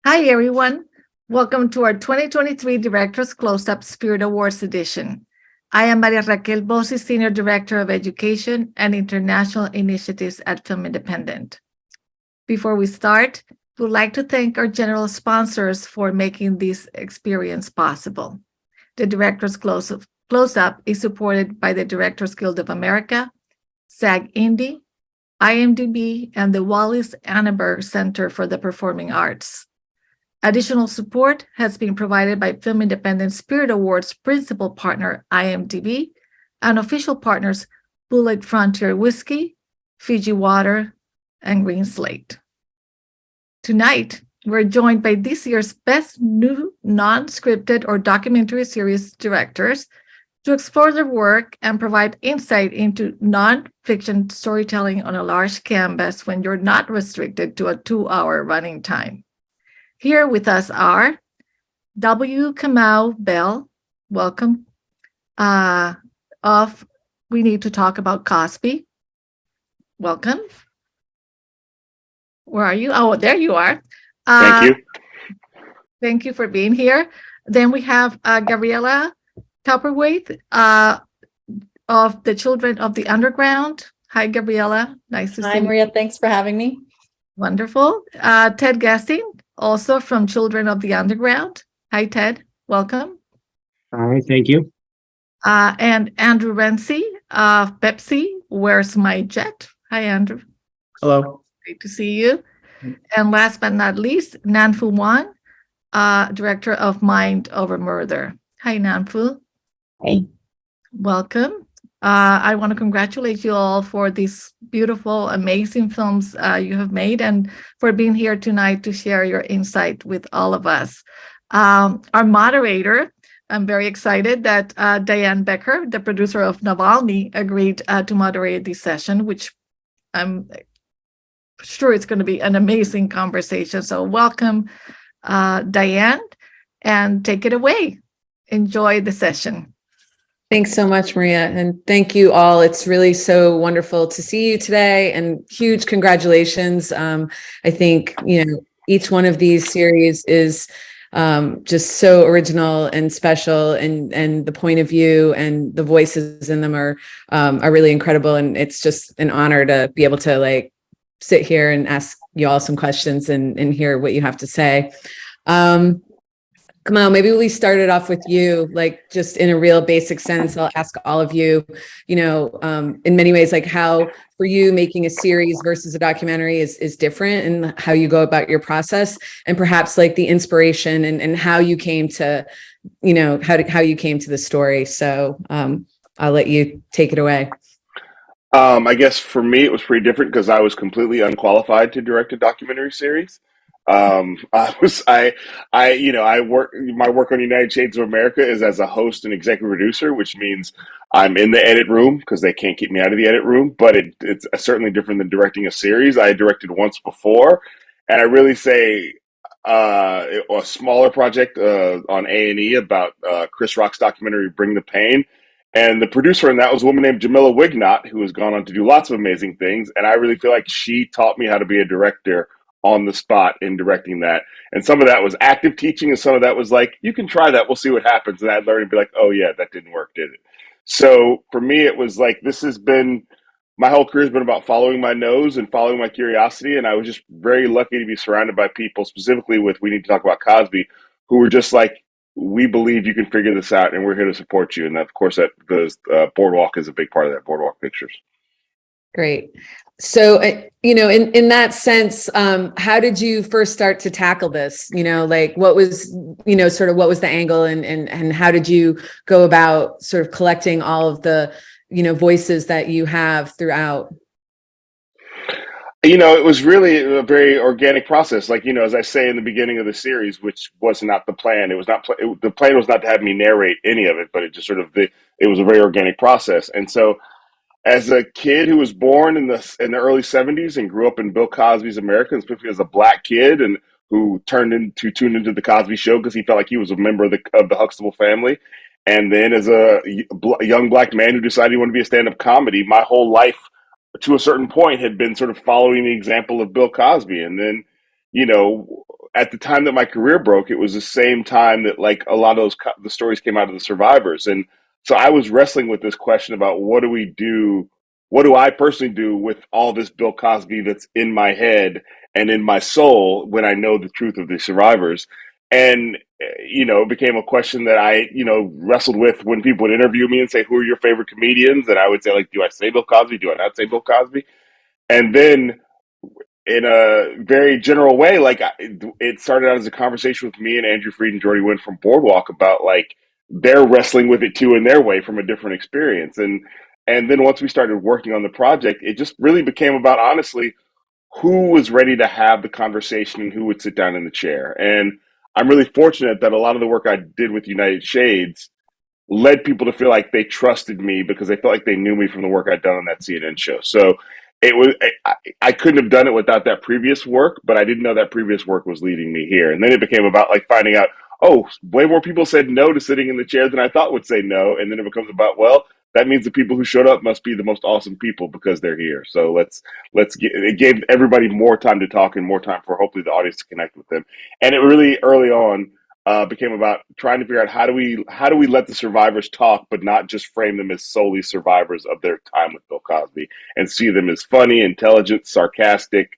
Hi, everyone. Welcome to our 2023 Directors Close-Up Spirit Awards edition. I am Maria Raquel Bossi, Senior Director of Education and International Initiatives at Film Independent. Before we start, we'd like to thank our general sponsors for making this experience possible. The Directors Close-Up is supported by the Directors Guild of America, SAG Indie, IMDb, and the Wallis Annenberg Center for the Performing Arts. Additional support has been provided by Film Independent Spirit Awards principal partner IMDb and official partners Bullet Frontier Whiskey, Fiji Water, and Green Slate. Tonight, we're joined by this year's best new non-scripted or documentary series directors to explore their work and provide insight into non-fiction storytelling on a large canvas when you're not restricted to a 2-hour running time. Here with us are W. Kamau Bell, welcome, of We Need to Talk About Cosby. Welcome. Where are you? Oh, there you are. Thank you. Thank you for being here. Then we have Gabriela Cowperthwaite of the Children of the Underground. Hi, Gabriela. Nice to see you. Hi, Maria. Thanks for having me. Wonderful. Ted Gesing, also from Children of the Underground. Hi, Ted. Welcome. Hi, thank you. And Andrew Renzi of Pepsi, Where's My Jet? Hi, Andrew. Hello. Great to see you. And last but not least, Nanfu Wang, Director of Mind Over Murder. Hi, Nanfu. Hey. Welcome. I want to congratulate you all for these beautiful, amazing films you have made and for being here tonight to share your insight with all of us. Our moderator, I'm very excited that Diane Becker, the producer of Navalny, agreed to moderate this session, which I'm sure it's going to be an amazing conversation. So welcome, Diane, and take it away. Enjoy the session. Thanks so much, Maria. And thank you all. It's really so wonderful to see you today and huge congratulations. I think, each one of these series is just so original and special, and the point of view and the voices in them are really incredible. And it's just an honor to be able to sit here and ask you all some questions and hear what you have to say. Kamau, maybe we started off with you, just in a real basic sense. I'll ask all of you, in many ways, how for you making a series versus a documentary is different, and how you go about your process, and perhaps the inspiration and how you came to, how you came to the story. So I'll let you take it away. I guess for me, it was pretty different because I was completely unqualified to direct a documentary series. My work on United Shades of America is as a host and executive producer, which means I'm in the edit room because they can't keep me out of the edit room, but it's certainly different than directing a series. I directed once before, and I really say a smaller project on A&E about Chris Rock's documentary Bring the Pain. And the producer on that was a woman named Jamila Wignot, who has gone on to do lots of amazing things. And I really feel like she taught me how to be a director on the spot in directing that. And some of that was active teaching, and some of that was you can try that, we'll see what happens. And I'd learn and be like, oh yeah, that didn't work, did it? So for me, it was this has been, my whole career has been about following my nose and following my curiosity. And I was just very lucky to be surrounded by people, specifically with We Need to Talk About Cosby, who were just we believe you can figure this out, and we're here to support you. And of course, that goes, Boardwalk is a big part of that, Boardwalk Pictures. Great. So, in that sense, how did you first start to tackle this? What was, what was the angle, and how did you go about sort of collecting all of the, voices that you have throughout? It was really a very organic process. As I say in the beginning of the series, which was not the plan. It was not, the plan was not to have me narrate any of it, but it just it was a very organic process. And so, as a kid who was born in the early 70s and grew up in Bill Cosby's America, and specifically as a black kid, and who tuned into the Cosby Show because he felt like he was a member of the Huxtable family, and then as a young black man who decided he wanted to be a stand-up comedy, my whole life to a certain point had been sort of following the example of Bill Cosby. And then, at the time that my career broke, it was the same time that like a lot of the stories came out of the survivors. And so I was wrestling with this question about what do we do? What do I personally do with all this Bill Cosby that's in my head and in my soul when I know the truth of the survivors? And, it became a question that I, wrestled with when people would interview me and say, who are your favorite comedians? And I would say, like, do I say Bill Cosby? Do I not say Bill Cosby? And then in a very general way, like it started out as a conversation with me and Andrew Freed and Jordy Wynn from Boardwalk about like they're wrestling with it too in their way from a different experience. And then once we started working on the project, it just really became about honestly who was ready to have the conversation and who would sit down in the chair. And I'm really fortunate that a lot of the work I did with United Shades led people to feel like they trusted me because they felt like they knew me from the work I'd done on that CNN show. So it was I couldn't have done it without that previous work, but I didn't know that previous work was leading me here. And then it became about like finding out, oh, way more people said no to sitting in the chair than I thought would say no. And then it becomes about, well, that means the people who showed up must be the most awesome people because they're here. So it gave everybody more time to talk and more time for hopefully the audience to connect with them. And it really early on became about trying to figure out how do we let the survivors talk, but not just frame them as solely survivors of their time with Bill Cosby, and see them as funny, intelligent, sarcastic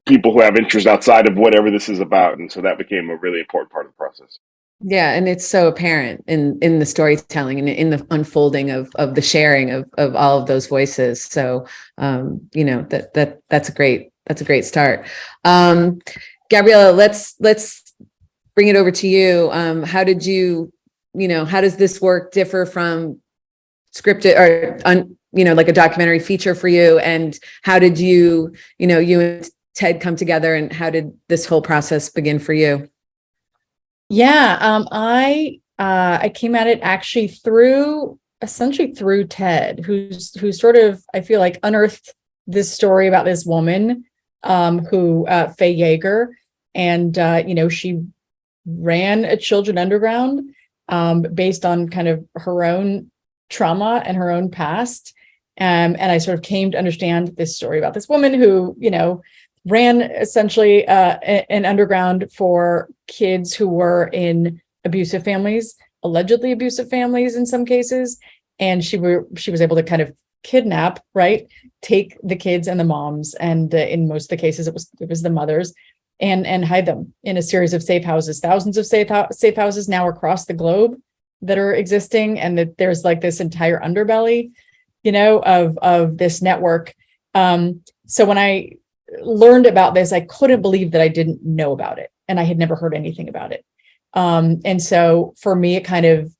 people who have interests outside of whatever this is about. And so that became a really important part of the process. Yeah, and it's so apparent in the storytelling and in the unfolding of the sharing of all of those voices. So that's a great start. Gabriela, let's bring it over to you. How does this work differ from scripted or like a documentary feature for you? And how did you and Ted come together, and how did this whole process begin for you? Yeah, I came at it actually essentially through Ted, who sort of, I feel like, unearthed this story about this woman, who Faye Yeager, and she ran a children underground, based on kind of her own trauma and her own past, and I sort of came to understand this story about this woman who ran essentially an underground for kids who were in abusive families, allegedly abusive families in some cases. And she was able to kind of kidnap, right? Take the kids and the moms. And in most of the cases, it was the mothers, and hide them in a series of safe houses, thousands of safe houses now across the globe that are existing. And that there's like this entire underbelly, of this network. So when I learned about this, I couldn't believe that I didn't know about it, and I had never heard anything about it. And so for me, it kind of,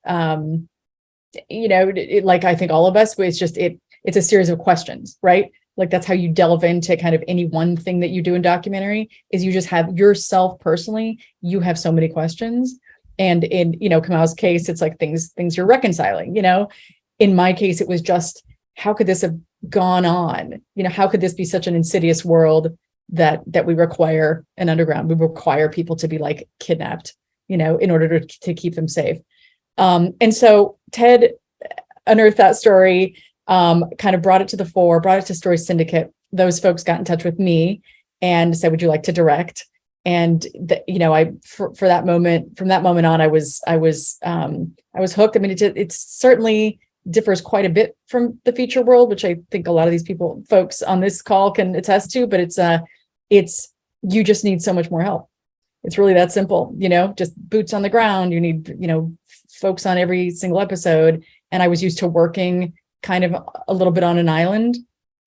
like I think all of us, it's a series of questions, right? Like that's how you delve into kind of any one thing that you do in documentary, is you just have yourself personally, you have so many questions. And in, Kamau's case, it's like things you're reconciling, in my case, it was just, how could this have gone on? How could this be such an insidious world that we require an underground? We require people to be like kidnapped, in order to keep them safe. And so Ted unearthed that story, kind of brought it to the fore, brought it to Story Syndicate. Those folks got in touch with me and said, would you like to direct? And for that moment, from that moment on, I was hooked. I mean, it certainly differs quite a bit from the feature world, which I think a lot of these folks on this call can attest to, but it's you just need so much more help. It's really that simple, just boots on the ground. You need, folks on every single episode. And I was used to working kind of a little bit on an island,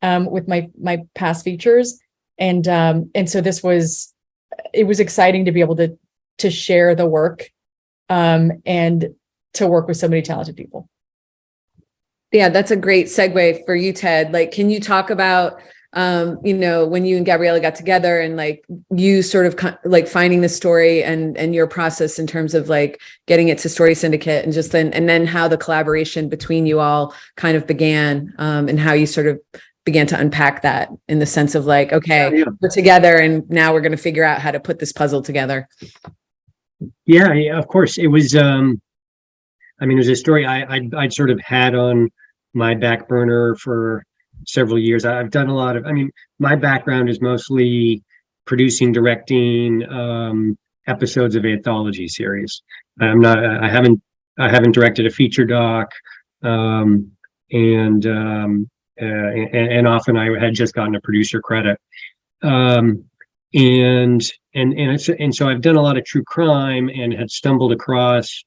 with my past features. And so it was exciting to be able to share the work, and to work with so many talented people. Yeah, that's a great segue for you, Ted. Like, can you talk about, when you and Gabriela got together and like you sort of like finding the story and your process in terms of like getting it to Story Syndicate, and just then how the collaboration between you all kind of began, and how you sort of began to unpack that in the sense of like, okay, we're together and now we're going to figure out how to put this puzzle together. Yeah, of course. It was, it was a story I'd sort of had on my back burner for several years. I've done a lot of, my background is mostly producing, directing episodes of anthology series. I haven't directed a feature doc, and often I had just gotten a producer credit. And so I've done a lot of true crime and had stumbled across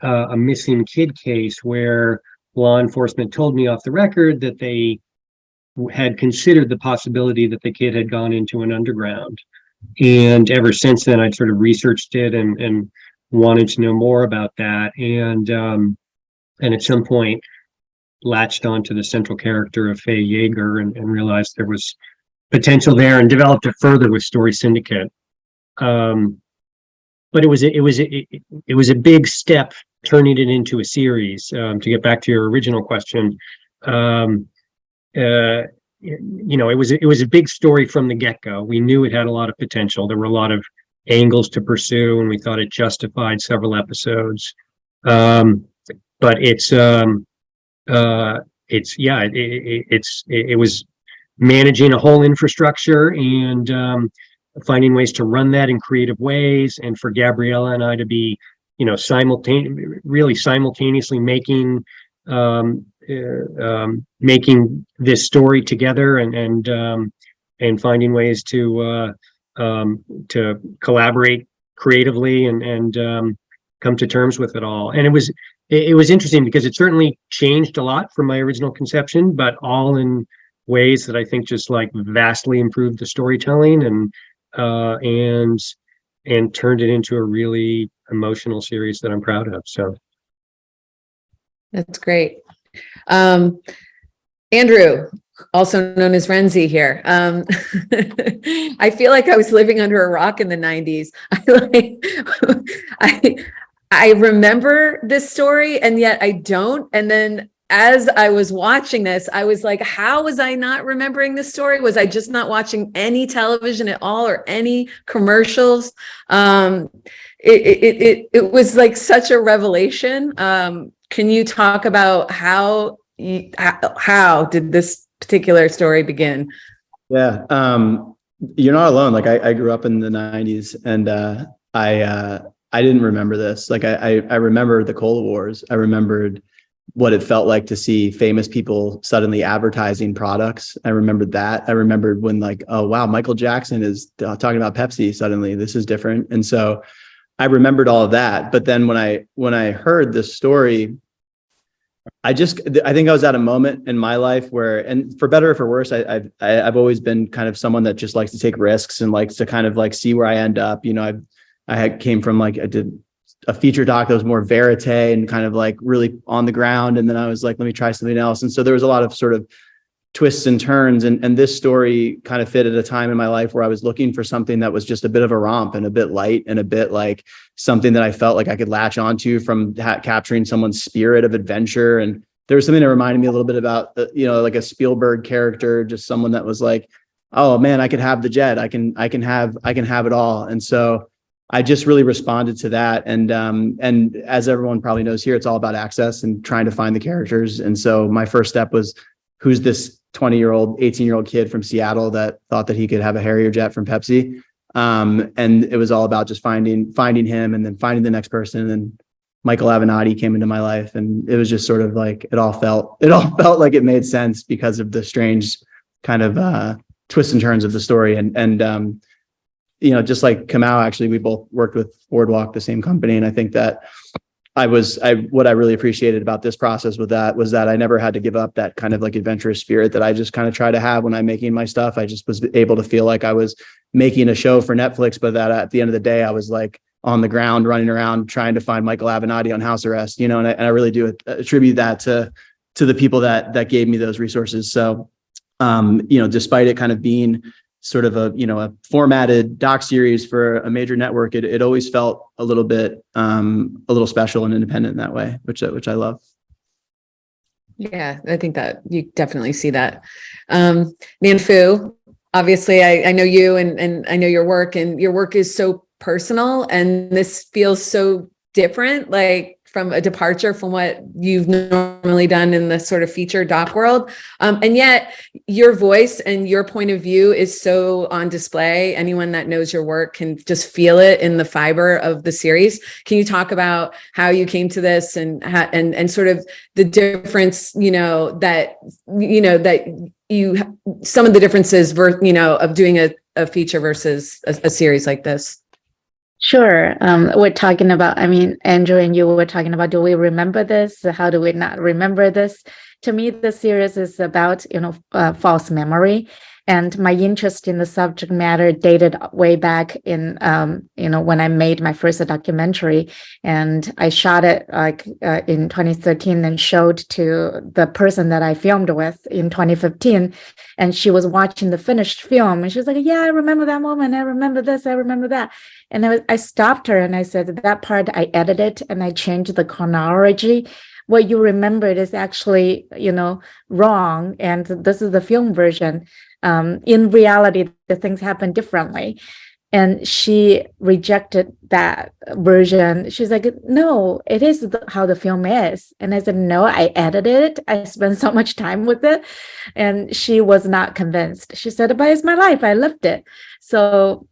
a missing kid case where law enforcement told me off the record that they had considered the possibility that the kid had gone into an underground. And ever since then, I'd sort of researched it and wanted to know more about that. And at some point, latched onto the central character of Faye Yeager and realized there was potential there, and developed it further with Story Syndicate. But it was a big step turning it into a series. To get back to your original question, it was a big story from the get-go. We knew it had a lot of potential. There were a lot of angles to pursue, and we thought it justified several episodes. But it was managing a whole infrastructure and finding ways to run that in creative ways, and for Gabriela and I to be, simultaneously making this story together and finding ways to collaborate creatively and come to terms with it all. And it was interesting because it certainly changed a lot from my original conception, but all in ways that I think just like vastly improved the storytelling and turned it into a really emotional series that I'm proud of. So that's great. Andrew, also known as Renzi here. I feel like I was living under a rock in the 90s. I remember this story and yet I don't. And then as I was watching this, I was like, how was I not remembering this story? Was I just not watching any television at all or any commercials? It was like such a revelation. Can you talk about how did this particular story begin? Yeah, you're not alone. Like I grew up in the 90s and I didn't remember this. Like I remember the Cold Wars. I remembered what it felt like to see famous people suddenly advertising products. I remembered that. I remembered when like, oh wow, Michael Jackson is talking about Pepsi suddenly. This is different. And so I remembered all of that. But then when I heard this story, I think I was at a moment in my life where, and for better or for worse, I've always been kind of someone that just likes to take risks and likes to kind of like see where I end up. I came from like, I did a feature doc that was more verite and kind of like really on the ground. And then I was like, let me try something else. And so there was a lot of sort of twists and turns. And this story kind of fit at a time in my life where I was looking for something that was just a bit of a romp and a bit light and a bit like something that I felt like I could latch onto from capturing someone's spirit of adventure. And there was something that reminded me a little bit about, like a Spielberg character, just someone that was like, oh man, I could have the jet. I can have it all. And so I just really responded to that. And as everyone probably knows here, it's all about access and trying to find the characters. And so my first step was, who's this 20-year-old, 18-year-old kid from Seattle that thought that he could have a Harrier jet from Pepsi? And it was all about just finding him and then finding the next person. And then Michael Avenatti came into my life, and it was just sort of like, it all felt like it made sense because of the strange kind of twists and turns of the story. And just like Kamau, actually, we both worked with Boardwalk, the same company. And I think that what I really appreciated about this process was that I never had to give up that kind of like adventurous spirit that I just kind of try to have when I'm making my stuff. I just was able to feel like I was making a show for Netflix, but that at the end of the day, I was like on the ground running around trying to find Michael Avenatti on house arrest, and I really do attribute that to the people that gave me those resources. So, despite it kind of being sort of a formatted doc series for a major network, it always felt a little bit a little special and independent in that way, which I love. Yeah, I think that you definitely see that. Nanfu, obviously I know you and I know your work, and your work is so personal, and this feels so different, like from a departure from what you've normally done in the sort of feature doc world. And yet your voice and your point of view is so on display. Anyone that knows your work can just feel it in the fiber of the series. Can you talk about how you came to this and sort of the difference, that some of the differences, of doing a feature versus a series like this? Sure. We're talking about, Andrew and you were talking about, do we remember this? How do we not remember this? To me, the series is about, false memory. And my interest in the subject matter dated way back in, when I made my first documentary, and I shot it in 2013 and showed to the person that I filmed with in 2015. And she was watching the finished film and she was like, yeah, I remember that moment. I remember this. I remember that. And I stopped her and I said, that part I edited and I changed the chronology. What you remembered is actually, wrong. And this is the film version. In reality, the things happen differently. And she rejected that version. She's like, no, it is how the film is. And I said, no, I edited it. I spent so much time with it. And she was not convinced. She said, but it's my life. I lived it. So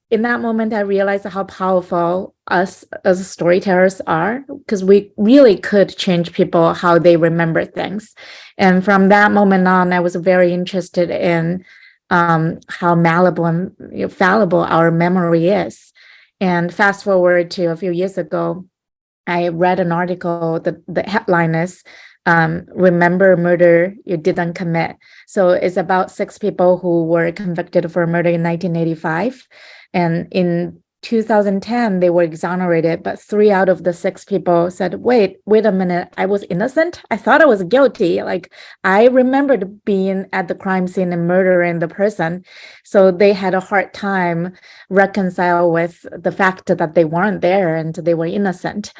in that moment, I realized how powerful us as storytellers are, because we really could change people how they remember things. And from that moment on, I was very interested in how malleable and fallible our memory is. And fast forward to a few years ago, I read an article, the headline is, remember murder you didn't commit. So it's about 6 people who were convicted for murder in 1985. And in 2010, they were exonerated, but 3 out of the 6 people said, wait a minute, I was innocent? I thought I was guilty. Like, I remembered being at the crime scene and murdering the person. So they had a hard time reconcile with the fact that they weren't there and they were innocent.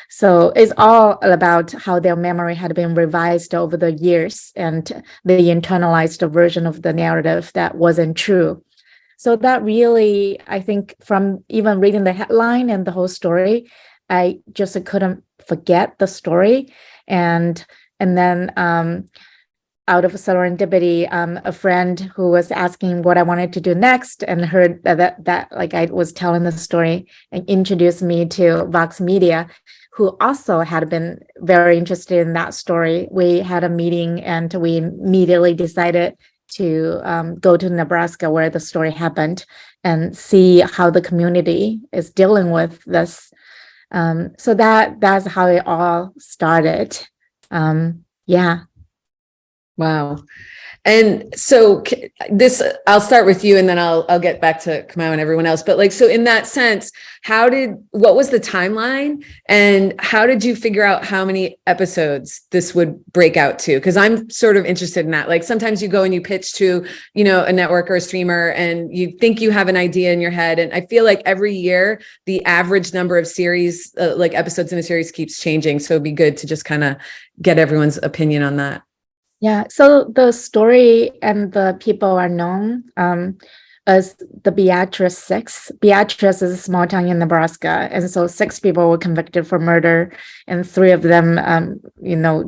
So it's all about how their memory had been revised over the years and they internalized a version of the narrative that wasn't true. So that really, I think, from even reading the headline and the whole story, I just couldn't forget the story. And then out of serendipity, a friend who was asking what I wanted to do next and heard that like I was telling the story and introduced me to Vox Media, who also had been very interested in that story. We had a meeting and we immediately decided to go to Nebraska where the story happened and see how the community is dealing with this. So that's how it all started. Yeah. Wow. And so this, I'll start with you and then I'll get back to Kamau and everyone else. But so in that sense, what was the timeline and how did you figure out how many episodes this would break out to? Because I'm sort of interested in that. Sometimes you go and you pitch to, a network or a streamer and you think you have an idea in your head. And I feel like every year, the average number of series, episodes in a series keeps changing. So it'd be good to just kind of get everyone's opinion on that. Yeah, so the story and the people are known as the Beatrice 6. Beatrice is a small town in Nebraska. And so 6 people were convicted for murder and 3 of them,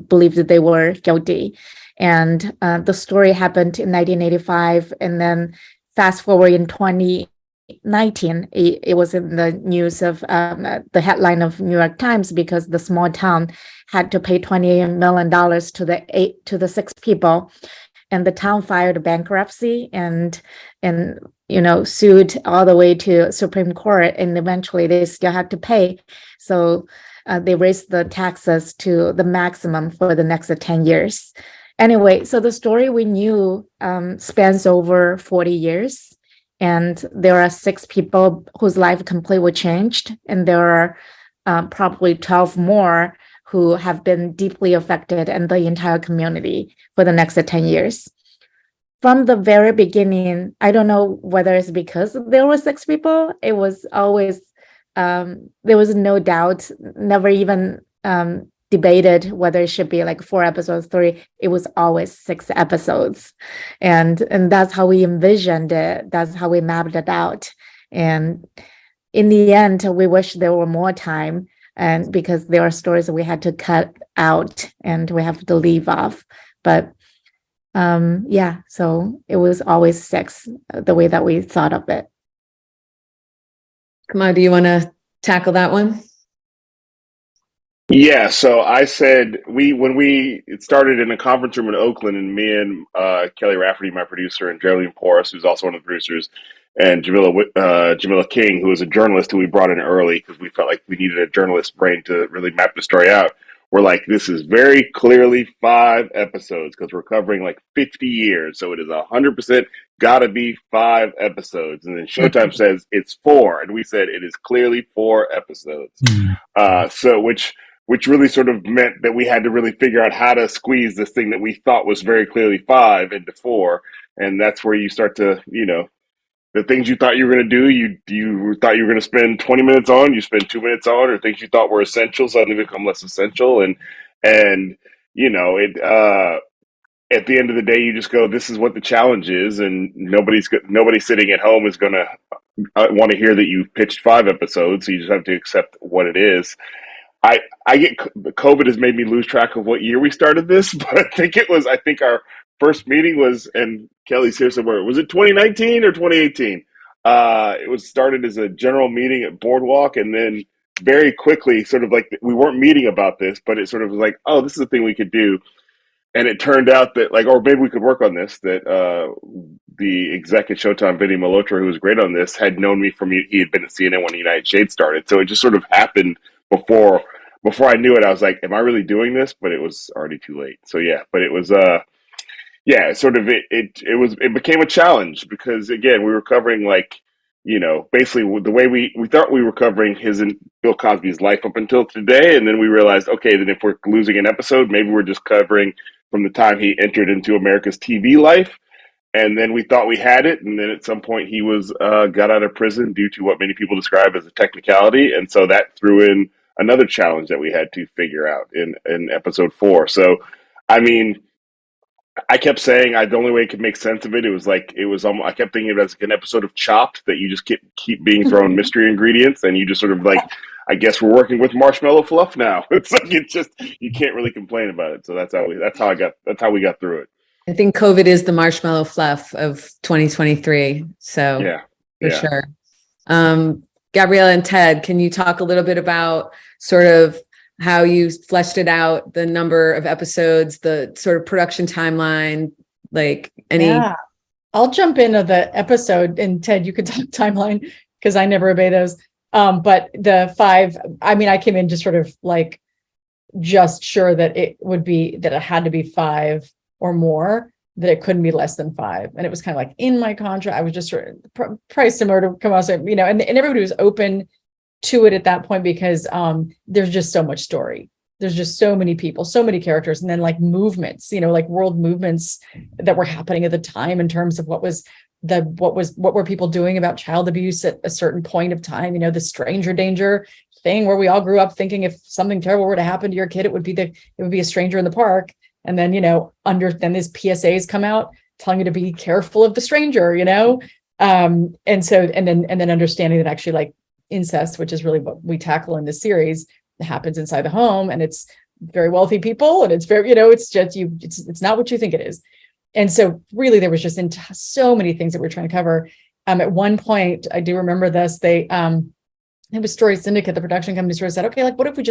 believed that they were guilty. And the story happened in 1985. And then fast forward in 2019, it was in the news of the headline of New York Times because the small town had to pay $28 million to the 6 people, and the town filed bankruptcy and sued all the way to Supreme Court, and eventually they still had to pay. So they raised the taxes to the maximum for the next 10 years. Anyway, so the story we knew spans over 40 years. And there are 6 people whose life completely changed. And there are probably 12 more who have been deeply affected and the entire community for the next 10 years. From the very beginning, I don't know whether it's because there were 6 people. It was always, there was no doubt, never even debated whether it should be 4 episodes, 3. It was always 6 episodes. And that's how we envisioned it. That's how we mapped it out. And in the end, we wish there were more time. and because there are stories that we had to cut out and we have to leave off. But yeah, so it was always 6, the way that we thought of it. Kamau, do you want to tackle that one? Yeah, so I said it started in a conference room in Oakland, and me and Kelly Rafferty, my producer, and Geraldine Porras, who's also one of the producers, and Jamila King, who was a journalist who we brought in early because we felt like we needed a journalist brain to really map the story out. We're like, this is very clearly 5 episodes because we're covering like 50 years, so it is 100% gotta be 5 episodes. And then Showtime says it's 4, and we said it is clearly 4 episodes. So which really sort of meant that we had to really figure out how to squeeze this thing that we thought was very clearly 5 into 4. And that's where you start to, the things you thought you were going to do, you thought you were going to spend 20 minutes on, you spend 2 minutes on, or things you thought were essential suddenly become less essential. And at the end of the day, you just go, this is what the challenge is. And nobody sitting at home is going to want to hear that you pitched 5 episodes. So you just have to accept what it is. COVID has made me lose track of what year we started this, but I think our first meeting was, and Kelly's here somewhere, was it 2019 or 2018? It was started as a general meeting at Boardwalk, and then very quickly, sort of like, we weren't meeting about this, but it sort of was like, oh, this is a thing we could do. And it turned out that, like, or maybe we could work on this, that the exec at Showtime, Vinny Malhotra, who was great on this, had known me from, he had been at CNN when United Shades started. So it just sort of happened before I knew it. I was like, am I really doing this? But it was already too late. So yeah, but it was, it became a challenge because, again, we were covering, like, basically the way we thought we were covering his and Bill Cosby's life up until today. And then we realized, okay, then if we're losing an episode, maybe we're just covering from the time he entered into America's TV life. And then we thought we had it. And then at some point he was got out of prison due to what many people describe as a technicality. And so that threw in another challenge that we had to figure out in episode 4. So, I mean, I kept saying the only way I could make sense of it, I kept thinking of it as like an episode of Chopped, that you just keep being thrown mystery ingredients, and you just sort of like, I guess we're working with marshmallow fluff now. It's like, you can't really complain about it. So that's how we got through it. I think COVID is the marshmallow fluff of 2023. So yeah, for sure. Gabriela and Ted, can you talk a little bit about sort of how you fleshed it out, the number of episodes, the sort of production timeline, like any? Yeah, I'll jump into the episode, and Ted, you could talk timeline because I never obey those. But the 5, I mean, I came in just sort of like just sure that it had to be 5 or more, that it couldn't be less than 5. And it was kind of like in my contract. I was just sort of probably similar to Kamau, and everybody was open to it at that point because there's just so much story. There's just so many people, so many characters, and then like movements, like world movements that were happening at the time in terms of what were people doing about child abuse at a certain point of time, the stranger danger thing where we all grew up thinking if something terrible were to happen to your kid, it would be a stranger in the park. And then, then these PSAs come out telling you to be careful of the stranger, and then understanding that actually, like, incest, which is really what we tackle in this series, happens inside the home, and it's very wealthy people, and it's very, it's just it's not what you think it is. And so really there was just so many things that we're trying to cover. At one point, I do remember this, it was Story Syndicate, the production company, sort of said, okay, like, what if we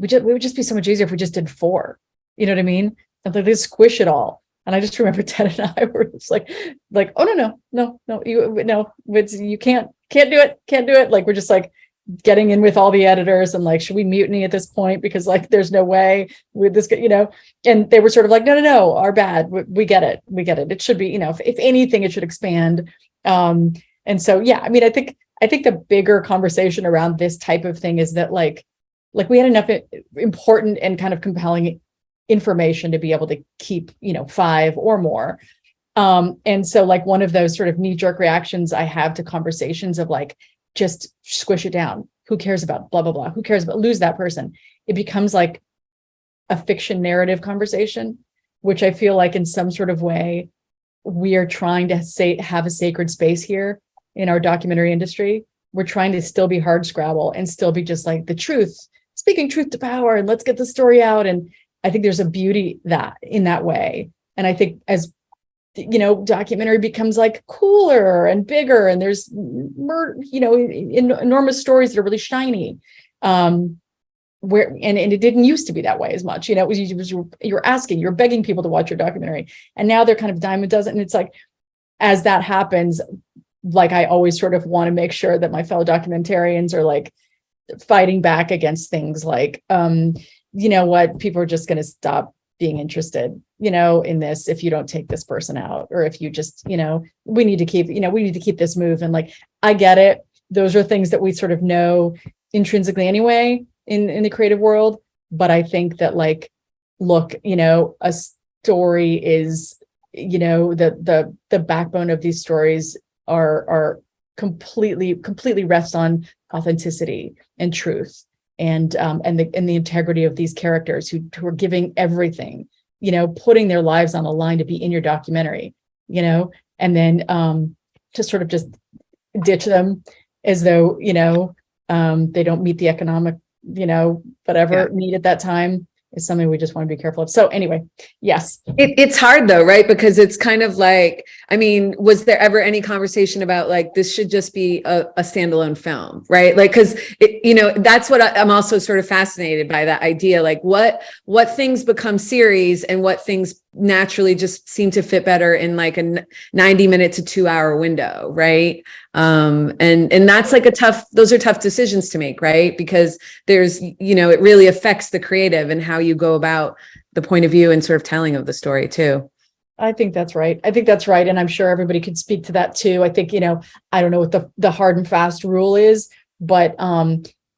would just be so much easier if we just did 4, you know what I mean? And they just squish it all. And I just remember Ted and I were just like, oh, you can't do it. Like, we're just like getting in with all the editors and like, should we mutiny at this point? Because like, there's no way with this, and they were sort of like, no, our bad. We get it. It should be, if anything, it should expand. And so, yeah, I mean, I think the bigger conversation around this type of thing is that like we had enough important and kind of compelling information to be able to keep 5 or more, and so like one of those sort of knee-jerk reactions I have to conversations of like, just squish it down, who cares about blah blah blah, who cares about, lose that person. It becomes like a fiction narrative conversation, which I feel like in some sort of way we are trying to have a sacred space here in our documentary industry. We're trying to still be hard scrabble and still be just like the truth speaking truth to power and let's get the story out. And I think there's a beauty in that way. And I think as documentary becomes like cooler and bigger, and there's enormous stories that are really shiny. And it didn't used to be that way as much. It was you're begging people to watch your documentary, and now they're kind of dime a dozen. And it's like, as that happens, like I always sort of want to make sure that my fellow documentarians are like fighting back against things like, people are just going to stop being interested, in this if you don't take this person out, or if you just, we need to keep this moving. Like, I get it. Those are things that we sort of know intrinsically anyway in the creative world. But I think that, like, look, a story is, the backbone of these stories are completely rest on authenticity and truth, and the integrity of these characters who are giving everything, putting their lives on the line to be in your documentary, and then to sort of just ditch them as though, they don't meet the economic, whatever need at that time, is something we just want to be careful of. So anyway, yes. It's hard though, right? Because it's kind of like, I mean, was there ever any conversation about like, this should just be a standalone film, right? Like, cause that's what I'm also sort of fascinated by, that idea, like what things become series and what things naturally just seem to fit better in like a 90-minute to 2-hour window. Right. And that's like those are tough decisions to make, right? Because there's, it really affects the creative and how you go about the point of view and sort of telling of the story too. I think that's right. And I'm sure everybody could speak to that too. I think, I don't know what the hard and fast rule is, but,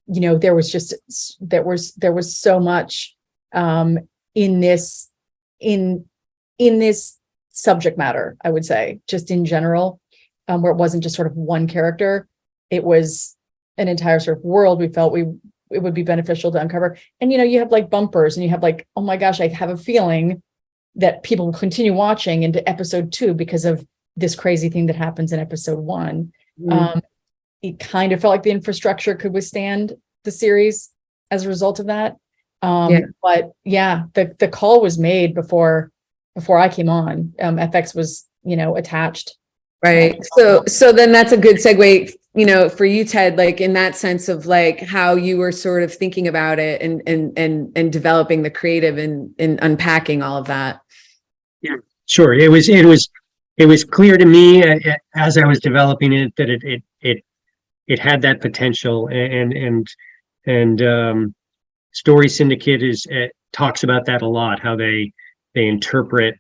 there was so much, in this subject matter, I would say, just in general, where it wasn't just sort of one character. It was an entire sort of world we felt it would be beneficial to uncover. And, you have like bumpers, and you have like, oh my gosh, I have a feeling that people will continue watching into episode 2 because of this crazy thing that happens in episode 1. It kind of felt like the infrastructure could withstand the series as a result of that. But yeah, the call was made before I came on. FX was, attached. Right. So then that's a good segue, for you, Ted, like in that sense of like how you were sort of thinking about it and developing the creative and unpacking all of that. Yeah, sure. It was clear to me as I was developing it that it had that potential, and Story Syndicate talks about that a lot, how they interpret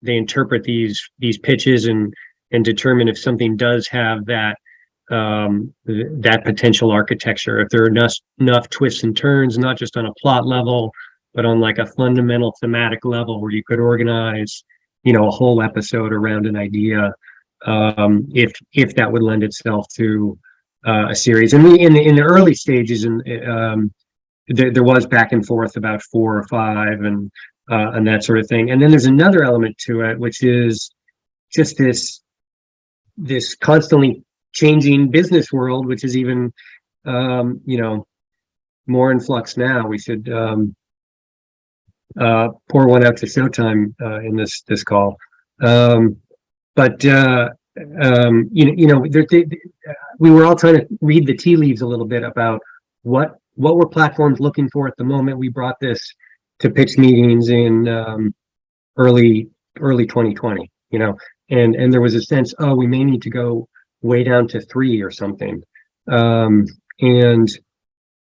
these pitches and determine if something does have that potential architecture, if there are enough twists and turns, not just on a plot level, but on like a fundamental thematic level where you could organize, a whole episode around an idea, if that would lend itself to a series. And in the early stages, there was back and forth about 4 or 5 and that sort of thing. And then there's another element to it, which is just this constantly changing business world, which is even, more in flux now. We should pour one out to Showtime in this call. We were all trying to read the tea leaves a little bit about what were platforms looking for at the moment we brought this to pitch meetings in early 2020, and there was a sense, we may need to go way down to 3 or something. And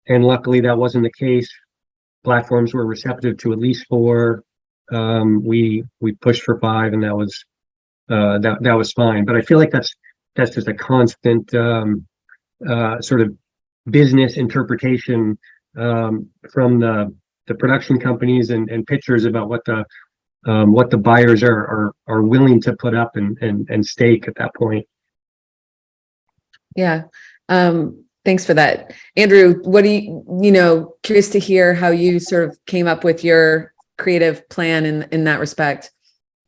luckily that wasn't the case. Platforms were receptive to at least 4. We pushed for 5, and that was fine. But I feel like that's just a constant sort of business interpretation from the production companies and pitchers about what the buyers are willing to put up and stake at that point. Yeah. Thanks for that. Andrew, what do you curious to hear how you sort of came up with your creative plan in that respect?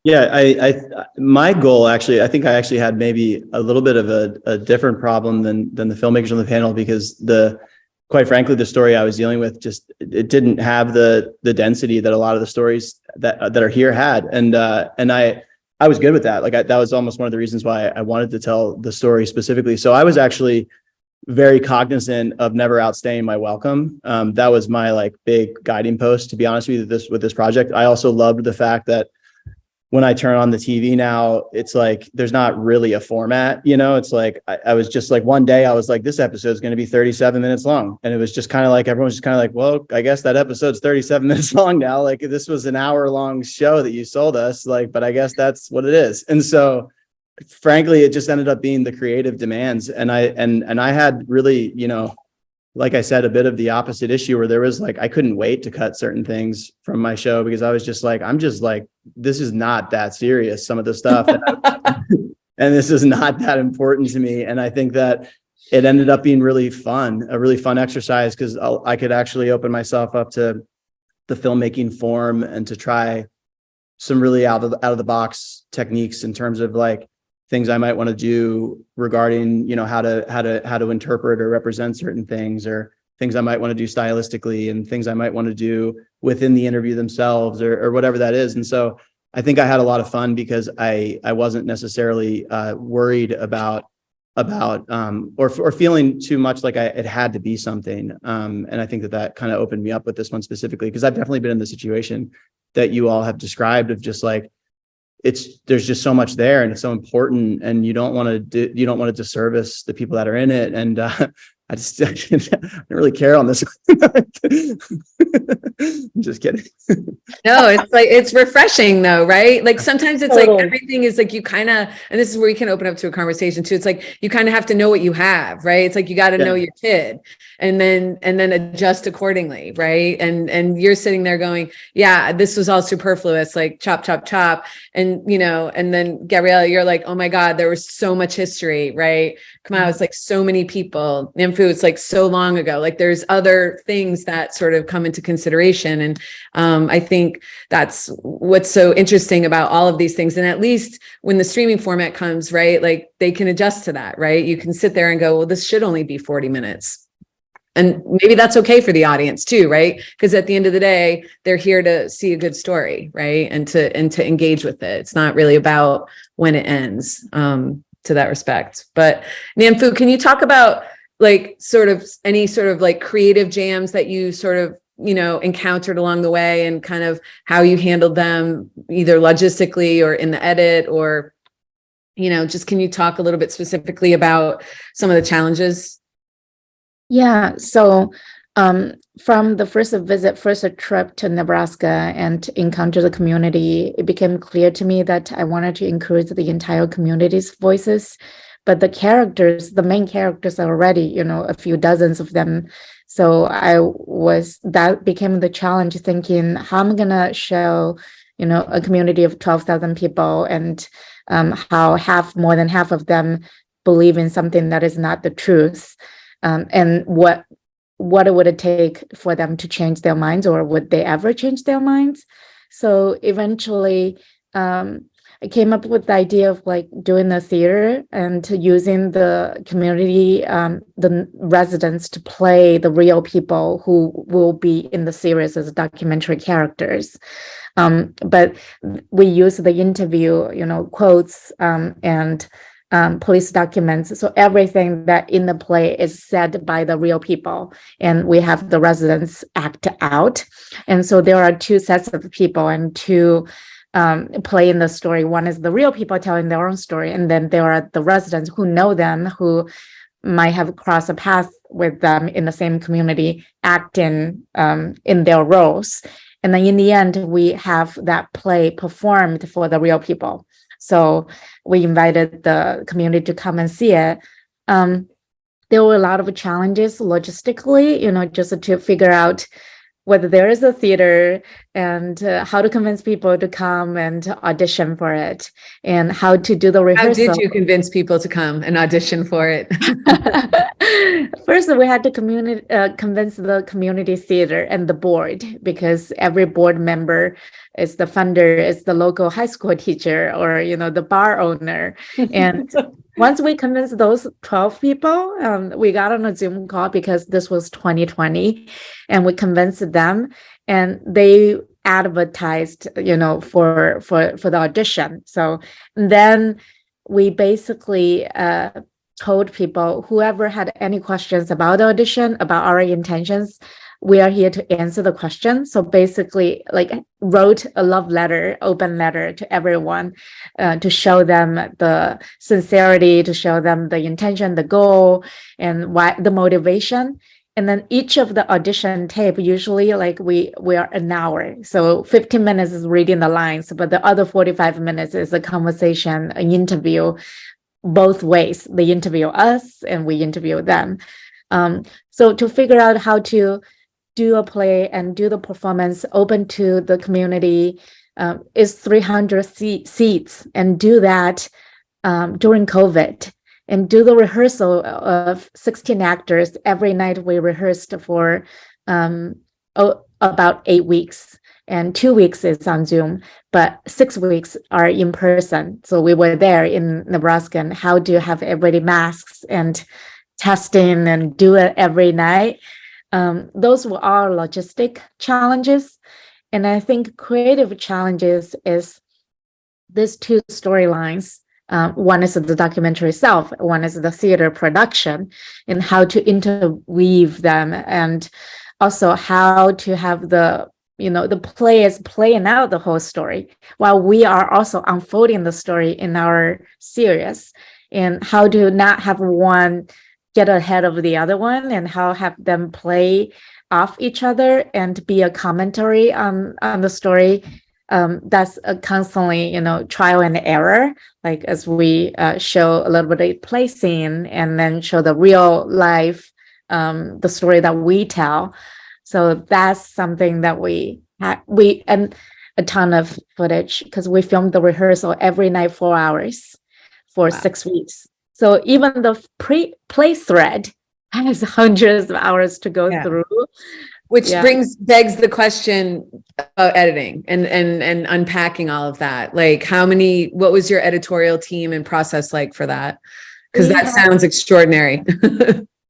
Yeah, my goal actually, I think I actually had maybe a little bit of a different problem than the filmmakers on the panel, because quite frankly, the story I was dealing with just it didn't have the density that a lot of the stories that are here had, and I was good with that. Like that was almost one of the reasons why I wanted to tell the story specifically. So I was actually very cognizant of never outstaying my welcome. That was my like big guiding post, to be honest with you, with this project. I also loved the fact that when I turn on the TV now, it's like there's not really a format, it's like I was just like one day I was like, this episode is going to be 37 minutes long. And it was just kind of like everyone's just kind of like, well, I guess that episode's 37 minutes long now. Like this was an hour long show that you sold us, like, but I guess that's what it is. And so frankly, it just ended up being the creative demands. And I had really, like I said, a bit of the opposite issue where there was like, I couldn't wait to cut certain things from my show because I was just like, this is not that serious, some of the stuff. And this is not that important to me. And I think that it ended up being a really fun exercise because I could actually open myself up to the filmmaking form and to try some really out of the box techniques in terms of like things I might want to do regarding, how to interpret or represent certain things, or things I might want to do stylistically, and things I might want to do within the interview themselves, or whatever that is. And so I think I had a lot of fun because I wasn't necessarily worried about or feeling too much like it had to be something. And I think that kind of opened me up with this one specifically, because I've definitely been in the situation that you all have described of just like, there's just so much there and it's so important, and you don't want to disservice the people that are in it. And I don't really care on this. I'm just kidding. No, it's like, it's refreshing though, right? Like sometimes it's like everything is like you kind of, and this is where you can open up to a conversation too. It's like, you kind of have to know what you have, right? It's like, you got to know your kid and then adjust accordingly. Right. And you're sitting there going, yeah, this was all superfluous, like chop, chop, chop. And, and then Gabriela, you're like, oh my God, there was so much history, right? Kamau, it's like so many people. Nanfu, it's like so long ago. Like there's other things that sort of come into consideration. And I think that's what's so interesting about all of these things. And at least when the streaming format comes, right, like they can adjust to that, right? You can sit there and go, well, this should only be 40 minutes. And maybe that's okay for the audience too, right? Because at the end of the day, they're here to see a good story, right? And to engage with it. It's not really about when it ends, to that respect. But Nanfu, can you talk about like sort of any sort of like creative jams that you sort of, encountered along the way, and kind of how you handled them either logistically or in the edit, or, just can you talk a little bit specifically about some of the challenges? Yeah. So from the first trip to Nebraska and encounter the community, it became clear to me that I wanted to include the entire community's voices. But the main characters are already, a few dozens of them. So that became the challenge, thinking how I'm going to show, a community of 12,000 people, and how more than half of them believe in something that is not the truth. And what it would take for them to change their minds, or would they ever change their minds? So eventually, I came up with the idea of like doing the theater and using the community, the residents, to play the real people who will be in the series as documentary characters. But we use the interview, quotes, and police documents. So everything that in the play is said by the real people, and we have the residents act out. And so there are two sets of people and two play in the story. One is the real people telling their own story, and then there are the residents who know them, who might have crossed a path with them in the same community, acting in their roles. And then in the end, we have that play performed for the real people. So we invited the community to come and see it. There were a lot of challenges logistically, just to figure out whether there is a theater, and how to convince people to come and audition for it, and how to do the rehearsal. How did you convince people to come and audition for it? First, we had to convince the community theater and the board, because every board member is the funder, is the local high school teacher, or the bar owner, and once we convinced those 12 people, we got on a Zoom call because this was 2020, and we convinced them, and they advertised, for the audition. So then we basically told people, whoever had any questions about the audition, about our intentions, we are here to answer the question. So basically, like, wrote a love letter, open letter to everyone, to show them the sincerity, to show them the intention, the goal, and why the motivation. And then each of the audition tape, usually like we are an hour. So 15 minutes is reading the lines, but the other 45 minutes is a conversation, an interview, both ways. They interview us and we interview them. So to figure out how to do a play and do the performance open to the community is 300 seats, and do that during COVID, and do the rehearsal of 16 actors. Every night we rehearsed for about 8 weeks, and 2 weeks is on Zoom, but 6 weeks are in person. So we were there in Nebraska, and how do you have everybody masks and testing and do it every night? Those were all logistic challenges. And I think creative challenges is these two storylines. One is the documentary itself, one is the theater production, and how to interweave them, and also how to have the players playing out the whole story while we are also unfolding the story in our series, and how to not have one get ahead of the other one, and how have them play off each other and be a commentary on the story. That's a constantly, trial and error, like as we show a little bit of play scene and then show the real life, the story that we tell. So that's something that and a ton of footage, because we filmed the rehearsal every night, 4 hours for 6 weeks. So even the play thread has hundreds of hours to go through. Which begs the question about editing and unpacking all of that. Like, what was your editorial team and process like for that? Because that sounds extraordinary.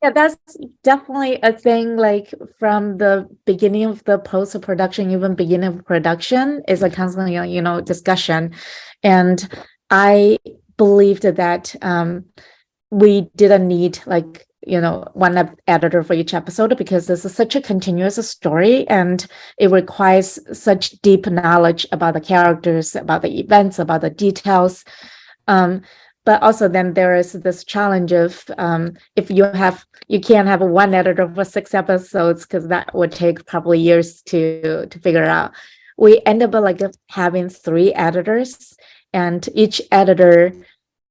Yeah, that's definitely a thing. Like, from the beginning of the post-production, even beginning of production, is a constant, discussion. And I believed that we didn't need one editor for each episode, because this is such a continuous story and it requires such deep knowledge about the characters, about the events, about the details. But also then there is this challenge of if you can't have one editor for 6 episodes, because that would take probably years to figure out. We end up having 3 editors, and each editor,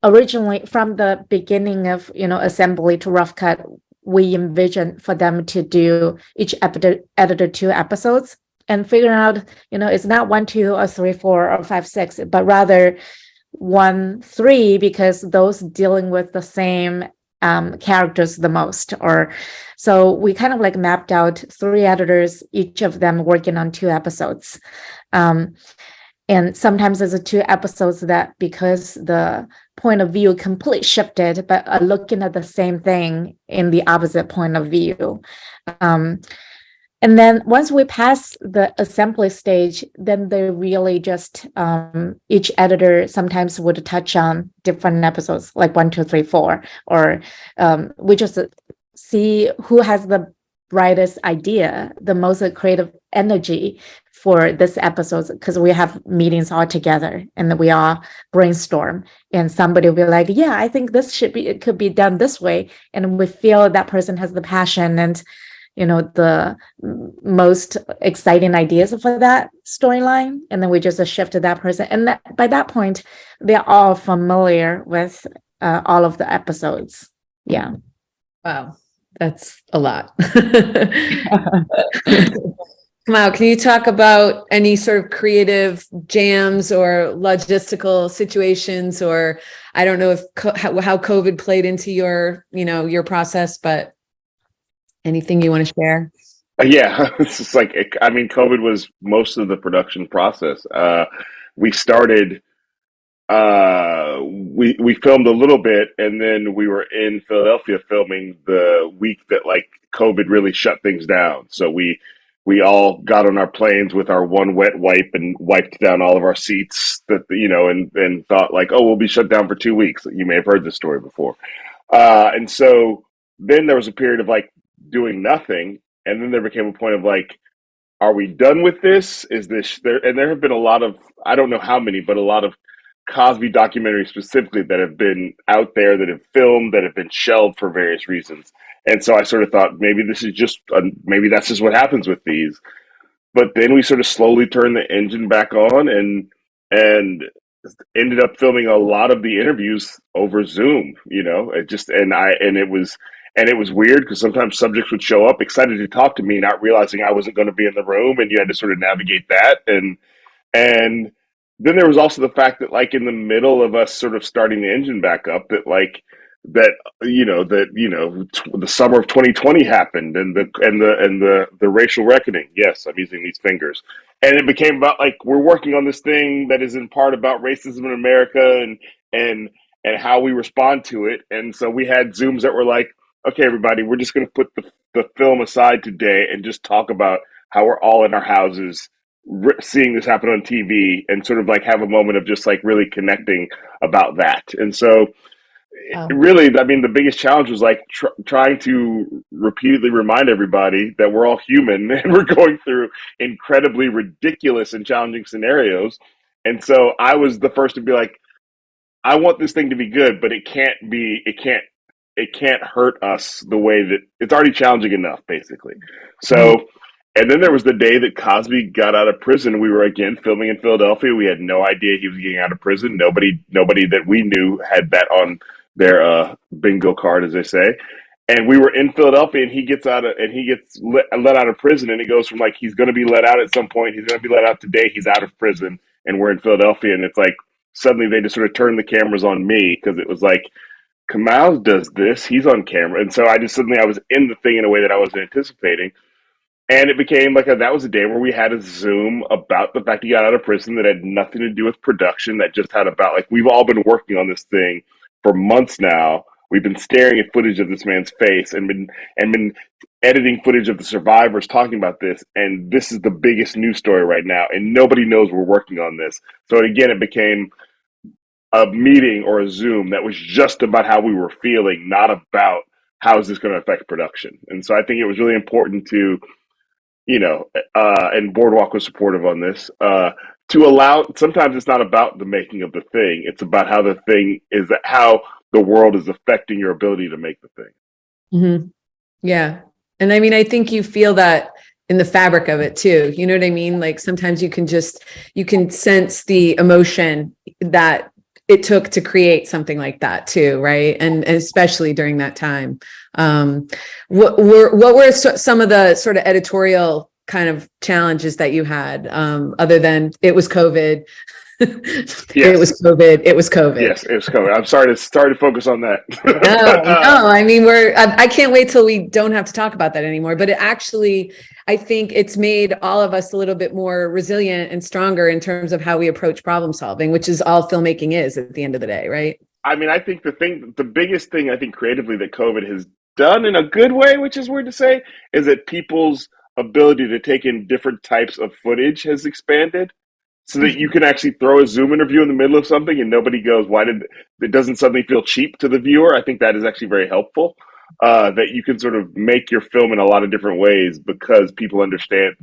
originally from the beginning of assembly to rough cut, we envisioned for them to do each editor 2 episodes, and figure out it's not 1, 2, or 3, 4, or 5, 6, but rather 1, 3, because those dealing with the same characters the most. Or so we kind of mapped out 3 editors, each of them working on 2 episodes. And sometimes there's 2 episodes that, because the point of view completely shifted, but are looking at the same thing in the opposite point of view. And then once we pass the assembly stage, then they really just, each editor sometimes would touch on different episodes, like 1, 2, 3, 4, or we just see who has the brightest idea, the most creative energy for this episode, because we have meetings all together and we all brainstorm, and somebody will be like, yeah, I think it could be done this way. And we feel that person has the passion and the most exciting ideas for that storyline, and then we just shift to that person, and by that point they're all familiar with all of the episodes. Wow, that's a lot. Kamau, can you talk about any sort of creative jams or logistical situations, or I don't know if how COVID played into your process, but anything you want to share? Yeah, it's just COVID was most of the production process. We started we filmed a little bit, and then we were in Philadelphia filming the week that like COVID really shut things down. So we all got on our planes with our one wet wipe and wiped down all of our seats that and thought like, oh, we'll be shut down for 2 weeks. You may have heard this story before. And so then there was a period of like doing nothing, and then there became a point of like, are we done with this? Is this there? And there have been a lot of, I don't know how many, but a lot of Cosby documentaries specifically that have been out there, that have filmed, that have been shelved for various reasons. And so I sort of thought maybe this is just, maybe that's just what happens with these. But then we sort of slowly turned the engine back on and ended up filming a lot of the interviews over Zoom. It was weird because sometimes subjects would show up excited to talk to me, not realizing I wasn't going to be in the room, and you had to sort of navigate that. And then there was also the fact that like in the middle of us sort of starting the engine back up, the summer of 2020 happened, and the racial reckoning. Yes, I'm using these fingers. And it became about like, we're working on this thing that is in part about racism in America and how we respond to it. And so we had Zooms that were like, okay, everybody, we're just going to put the film aside today and just talk about how we're all in our houses seeing this happen on TV, and sort of like have a moment of just like really connecting about that. And so really, I mean, the biggest challenge was like trying to repeatedly remind everybody that we're all human and we're going through incredibly ridiculous and challenging scenarios. And so I was the first to be like, I want this thing to be good, but it can't hurt us the way that it's already challenging enough, basically. So, and then there was the day that Cosby got out of prison. We were again filming in Philadelphia. We had no idea he was getting out of prison. Nobody that we knew had that on their bingo card, as they say. And we were in Philadelphia, and he gets let out of prison, and it goes from like he's going to be let out at some point, he's going to be let out today, he's out of prison, and we're in Philadelphia, and it's like suddenly they just sort of turned the cameras on me because it was like, Kamau does this, he's on camera, and so I was in the thing in a way that I wasn't anticipating. And it became like that was a day where we had a Zoom about the fact he got out of prison that had nothing to do with production, that just had about like, we've all been working on this thing for months now. We've been staring at footage of this man's face and been editing footage of the survivors talking about this. And this is the biggest news story right now. And nobody knows we're working on this. So again, it became a meeting or a Zoom that was just about how we were feeling, not about how is this going to affect production. And so I think it was really important to, and Boardwalk was supportive on this, to allow, sometimes it's not about the making of the thing, it's about how the thing is, how the world is affecting your ability to make the thing. Mm-hmm. Yeah. And I mean, I think you feel that in the fabric of it too. You know what I mean? Like sometimes you can sense the emotion that it took to create something like that too, right? And especially during that time. What were some of the sort of editorial kind of challenges that you had, other than it was COVID? Yes. It was COVID. Yes, it was COVID. I'm sorry to focus on that. No, I mean, I can't wait till we don't have to talk about that anymore. But it actually, I think it's made all of us a little bit more resilient and stronger in terms of how we approach problem solving, which is all filmmaking is at the end of the day, right? I mean, I think the biggest thing I think creatively that COVID has done in a good way, which is weird to say, is that people's ability to take in different types of footage has expanded. So that you can actually throw a Zoom interview in the middle of something and nobody goes, it doesn't suddenly feel cheap to the viewer. I think that is actually very helpful, that you can sort of make your film in a lot of different ways because people understand.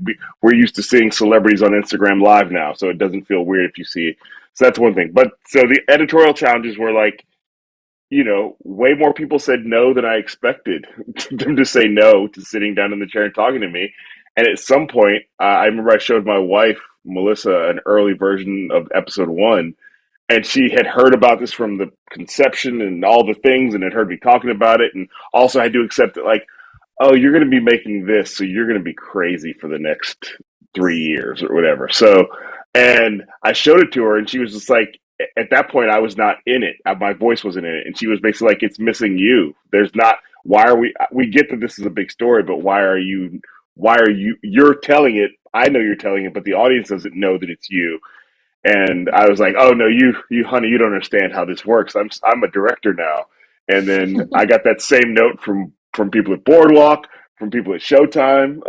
We're used to seeing celebrities on Instagram Live now, so it doesn't feel weird if you see it. So that's one thing. But so the editorial challenges were like, way more people said no than I expected them to say no to sitting down in the chair and talking to me. And at some point, I remember I showed my wife, Melissa, an early version of episode 1, and she had heard about this from the conception and all the things and had heard me talking about it, and also had to accept it like, oh, you're going to be making this, so you're going to be crazy for the next 3 years or whatever. So, and I showed it to her, and she was just like, at that point, I was not in it. My voice wasn't in it. And she was basically like, it's missing you. We get that this is a big story, but you're telling it. I know you're telling it, but the audience doesn't know that it's you. And I was like, "Oh no, you honey, you don't understand how this works. I'm a director now." And then I got that same note from people at Boardwalk, from people at Showtime.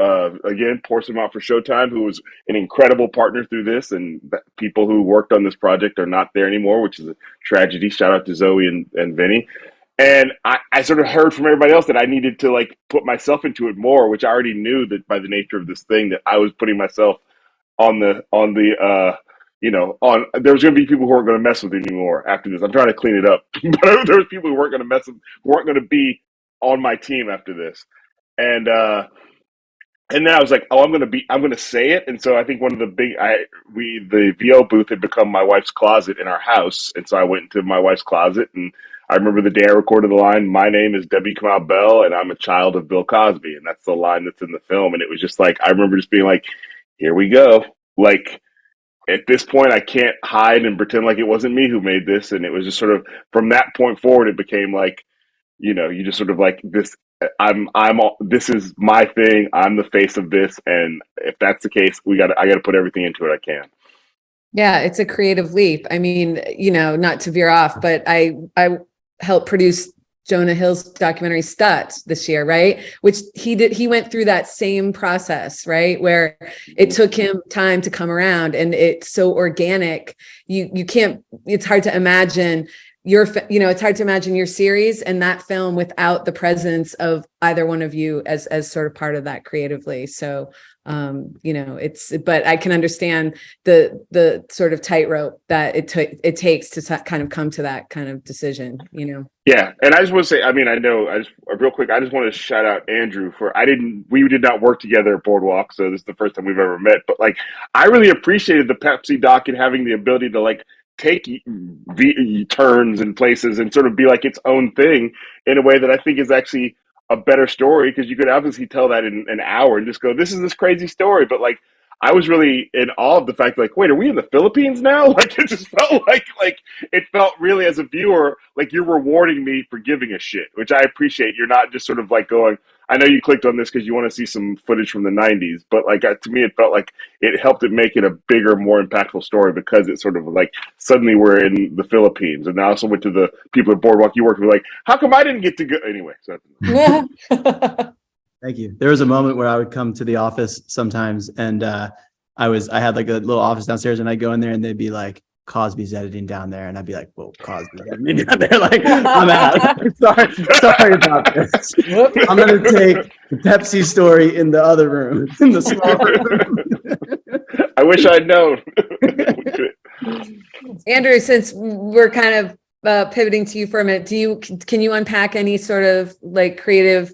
Again, pour some out for Showtime, who was an incredible partner through this. And people who worked on this project are not there anymore, which is a tragedy. Shout out to Zoe and Vinny. And I sort of heard from everybody else that I needed to like put myself into it more, which I already knew that by the nature of this thing that I was putting myself on the there was going to be people who weren't going to mess with it anymore after this. I'm trying to clean it up, but there was people who weren't going to who weren't going to be on my team after this, and then I was like, oh, I'm going to say it. And so I think one of the VO booth had become my wife's closet in our house, and so I went into my wife's closet, and I remember the day I recorded the line, "My name is Debbie Kamau Bell, and I'm a child of Bill Cosby," and that's the line that's in the film. And it was just like, I remember just being like, here we go, like. At this point, I can't hide and pretend like it wasn't me who made this. And it was just sort of from that point forward, it became like, you just sort of like this. This is my thing. I'm the face of this. And if that's the case, I got to put everything into it I can. Yeah, it's a creative leap. I mean, not to veer off, but I helped produce Jonah Hill's documentary Stutz this year, right? Which he went through that same process, right? Where it took him time to come around, and it's so organic. You can't, it's hard to imagine it's hard to imagine your series and that film without the presence of either one of you as sort of part of that creatively. So, but I can understand the sort of tightrope that it takes to kind of come to that kind of decision, Yeah. And I just want to say, real quick, I just want to shout out Andrew we did not work together at Boardwalk. So this is the first time we've ever met, but like, I really appreciated the Pepsi doc and having the ability to like take turns and places and sort of be like its own thing in a way that I think is actually a better story, because you could obviously tell that in an hour and just go, this is this crazy story. But like, I was really in awe of the fact, like, wait, are we in the Philippines now? Like, it just felt like it felt really, as a viewer, like you're rewarding me for giving a shit, which I appreciate. You're not just sort of like going, I know you clicked on this because you want to see some footage from the 90s, but like to me, it felt like it helped it make it a bigger, more impactful story, because it's sort of like suddenly we're in the Philippines. And I also went to the people at Boardwalk you worked with, like, how come I didn't get to go? Anyway. So. Thank you. There was a moment where I would come to the office sometimes, and I had like a little office downstairs, and I'd go in there and they'd be like, Cosby's editing down there. And I'd be like, whoa, Cosby's editing down there. Like, I'm out. Sorry about this. I'm going to take the Pepsi story in the other room, in the small room. I wish I'd known. Andrew, since we're kind of pivoting to you for a minute, can you unpack any sort of like creative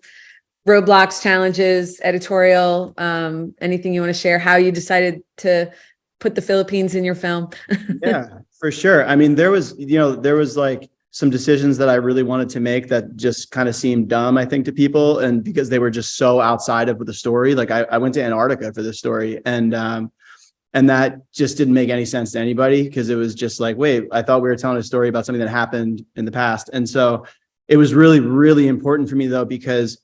roadblocks, challenges, editorial, anything you want to share, how you decided to put the Philippines in your film? Yeah, for sure. I mean, there was like some decisions that I really wanted to make that just kind of seemed dumb, I think, to people. And because they were just so outside of the story, like I went to Antarctica for this story, and that just didn't make any sense to anybody, because it was just like, wait, I thought we were telling a story about something that happened in the past. And so it was really, really important for me, though, because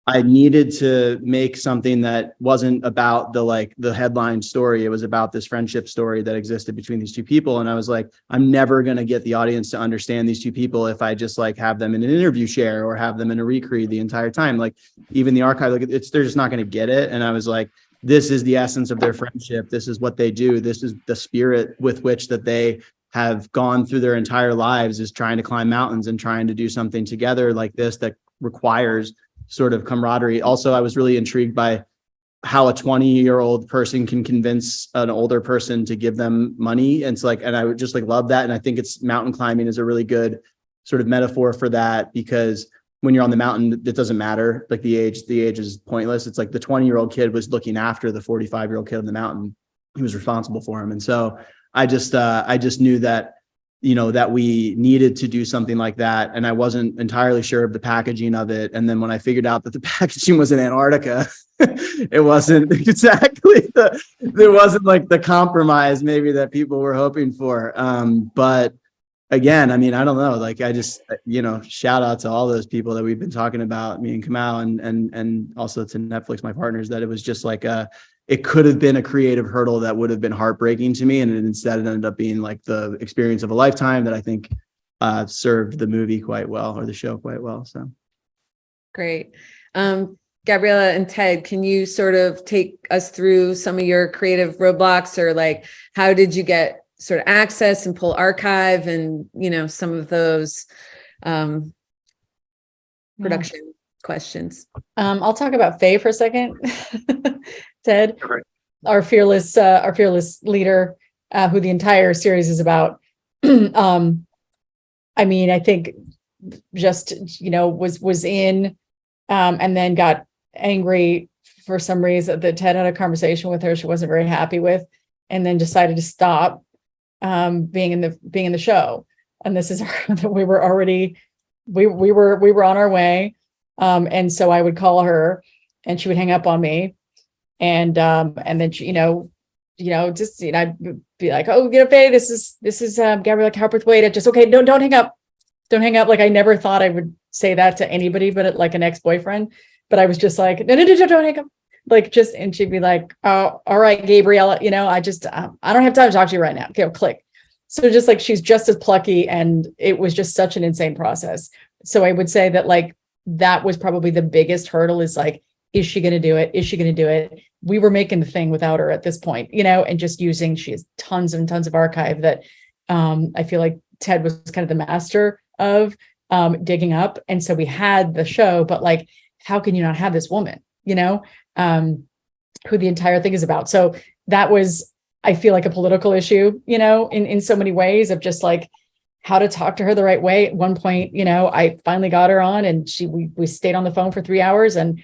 I needed to make something that wasn't about the headline story. It was about this friendship story that existed between these two people. And I was like, I'm never going to get the audience to understand these two people if I just like have them in an interview share or have them in a recreate the entire time. Like even the archive, like they're just not going to get it. And I was like, this is the essence of their friendship. This is what they do. This is the spirit with which that they have gone through their entire lives, is trying to climb mountains and trying to do something together like this that requires sort of camaraderie. Also, I was really intrigued by how a 20-year-old person can convince an older person to give them money. And it's like, and I would just like love that. And I think mountain climbing is a really good sort of metaphor for that, because when you're on the mountain, it doesn't matter. Like the age is pointless. It's like the 20-year-old kid was looking after the 45-year-old kid on the mountain. He was responsible for him. And so I just knew that, that we needed to do something like that. And I wasn't entirely sure of the packaging of it. And then when I figured out that the packaging was in Antarctica, it wasn't exactly there wasn't like the compromise maybe that people were hoping for. But again, I mean, I don't know, like, I just, shout out to all those people that we've been talking about, me and Kamau, and also to Netflix, my partners, that it was just like it could have been a creative hurdle that would have been heartbreaking to me. And instead it ended up being like the experience of a lifetime that I think served the movie quite well, or the show quite well. So. Great. Gabriela and Ted, can you sort of take us through some of your creative roadblocks, or like, how did you get sort of access and pull archive and, some of those production questions? I'll talk about Faye for a second. Ted, Right. our fearless leader, who the entire series is about. I mean, I think just, was in, and then got angry for some reason that Ted had a conversation with her she wasn't very happy with, and then decided to stop being in the show. And this is we were on our way. And so I would call her and she would hang up on me. And then she, I'd be like, oh, Faye, this is Gabriela Cowperthwaite. Just, okay, don't hang up. Don't hang up. Like, I never thought I would say that to anybody, but like an ex-boyfriend. But I was just like, no, don't hang up. Like, and she'd be like, oh, all right, Gabriela, I don't have time to talk to you right now. Okay, click. So just like, she's just as plucky, and it was just such an insane process. So I would say that, like, that was probably the biggest hurdle, is like, is she going to do it? Is she going to do it? We were making the thing without her at this point, and just she has tons and tons of archive that I feel like Ted was kind of the master of digging up. And so we had the show, but like, how can you not have this woman, who the entire thing is about? So that was, I feel like, a political issue, in so many ways, of just like how to talk to her the right way. At one point, I finally got her on, and we stayed on the phone for 3 hours, and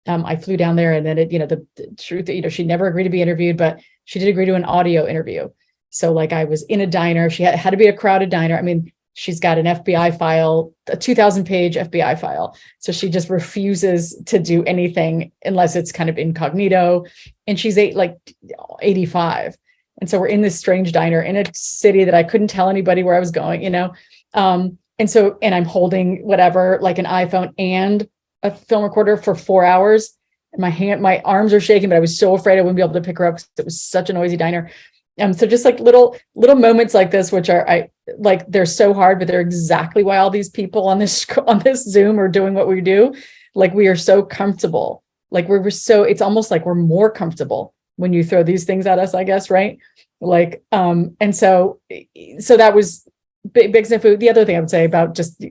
I flew down there, and then the truth, she never agreed to be interviewed, but she did agree to an audio interview. So like, I was in a diner. She had to be a crowded diner. I mean, she's got an FBI file, a 2,000-page FBI file. So she just refuses to do anything unless it's kind of incognito. And she's 85. And so we're in this strange diner in a city that I couldn't tell anybody where I was going, and I'm holding whatever, like an iPhone and a film recorder for 4 hours. And my arms are shaking, but I was so afraid I wouldn't be able to pick her up because it was such a noisy diner. So just like little moments like this, which are, they're so hard, but they're exactly why all these people on this Zoom are doing what we do. Like, we are so comfortable. Like, it's almost like we're more comfortable when you throw these things at us, I guess. Right. Like, and so that was big Nanfu. The other thing I would say about just,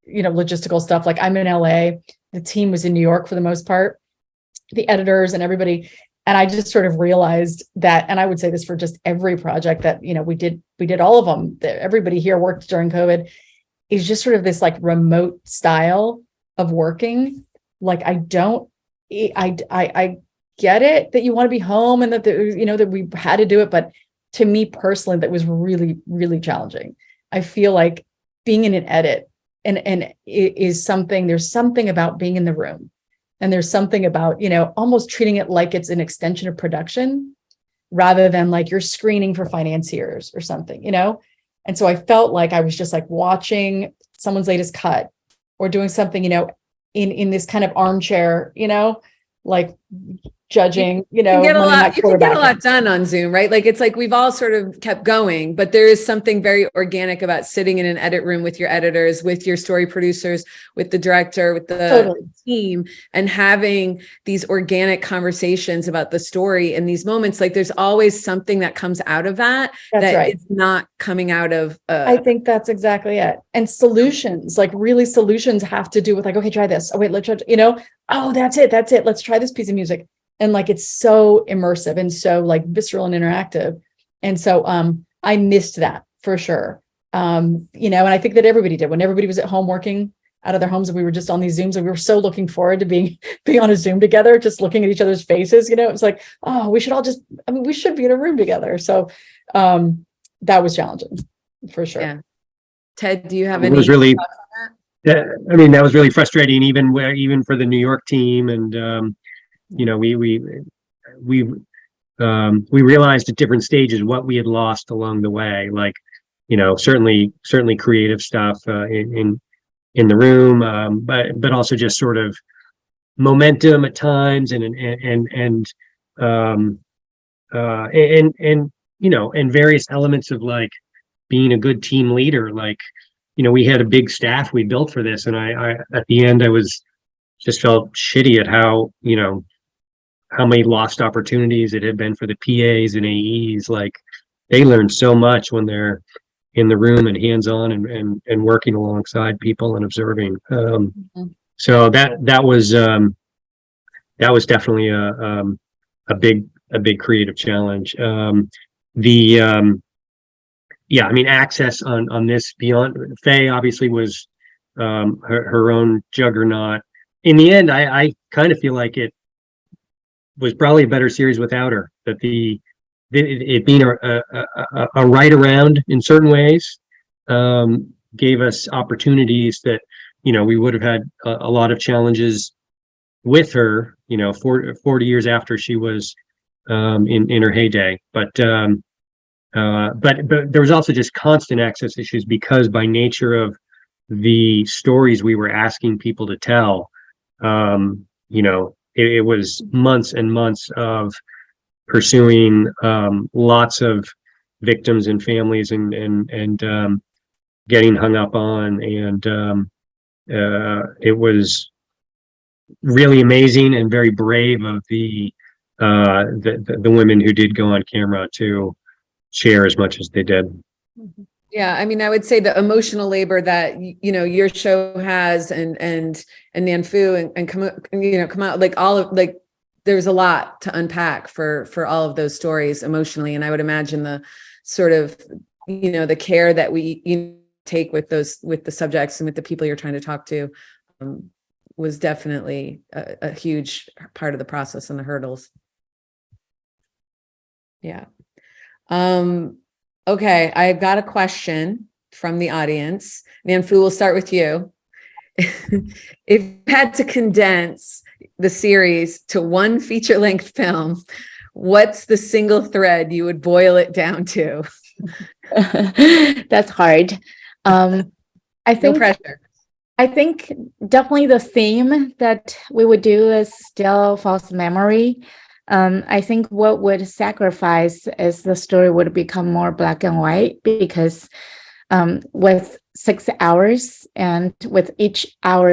logistical stuff, like, I'm in LA, the team was in New York for the most part, the editors and everybody. And I just sort of realized that, and I would say this for just every project that, we did all of them, that everybody here worked during COVID, is just sort of this like remote style of working. Like, I get it that you want to be home, and that, that we had to do it. But to me personally, that was really, really challenging. I feel like being in an edit and it is something, there's something about being in the room. And there's something about, almost treating it like it's an extension of production, rather than like you're screening for financiers or something, And so I felt like I was just like watching someone's latest cut, or doing something, in this kind of armchair, like judging, you can get a lot done on Zoom, right? Like, it's like we've all sort of kept going, but there is something very organic about sitting in an edit room with your editors, with your story producers, with the director, with the team, and having these organic conversations about the story in these moments. Like, there's always something that comes out of that. That's right. Is not coming out of I think that's exactly it. And solutions, like, really, solutions have to do with like, okay, try this. Oh wait, let's try, oh, that's it. Let's try this piece of music. And like, it's so immersive and so like visceral and interactive. And so I missed that for sure. And I think that everybody did, when everybody was at home working out of their homes, and we were just on these Zooms, and we were so looking forward to being on a Zoom together, just looking at each other's faces. It was like, oh, we should be in a room together. So that was challenging for sure. Yeah. Ted, do you have any? It was really, that was really frustrating, even for the New York team. And, we realized at different stages what we had lost along the way. Like, certainly creative stuff in the room, but also just sort of momentum at times, and various elements of like being a good team leader. Like, we had a big staff we built for this, and I at the end I just felt shitty at how many lost opportunities it had been for the PAs and AEs. Like, they learn so much when they're in the room and hands-on and working alongside people and observing. So that was definitely a big creative challenge. Access on this beyond Faye obviously was her own juggernaut. In the end, I kind of feel like it was probably a better series without her. That it being a right around in certain ways gave us opportunities that we would have had a lot of challenges with her 40 years after she was in her heyday. But there was also just constant access issues because by nature of the stories we were asking people to tell, it was months and months of pursuing lots of victims and families and getting hung up on, and it was really amazing and very brave of the women who did go on camera to share as much as they did. Yeah, I mean, I would say the emotional labor that your show has, and Nanfu and Kamau, like all of there's a lot to unpack for all of those stories emotionally, and I would imagine the sort of the care that we take with the subjects and with the people you're trying to talk to was definitely a huge part of the process and the hurdles. Yeah. Okay, I've got a question from the audience. Nanfu, we'll start with you. If you had to condense the series to one feature-length film, what's the single thread you would boil it down to? That's hard. I think No pressure. I think definitely the theme that we would do is still false memory. I think what would sacrifice is the story would become more black and white, because with 6 hours and with each hour,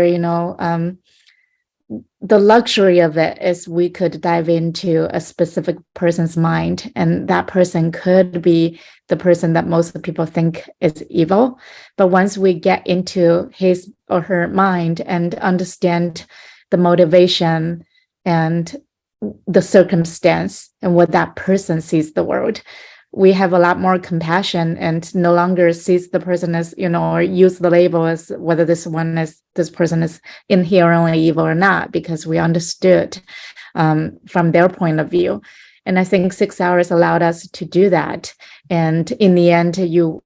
the luxury of it is we could dive into a specific person's mind, and that person could be the person that most people think is evil. But once we get into his or her mind and understand the motivation and the circumstance and what that person sees the world, we have a lot more compassion and no longer sees the person as, or use the label as whether this person is inherently evil or not, because we understood from their point of view. And I think 6 hours allowed us to do that. And in the end, you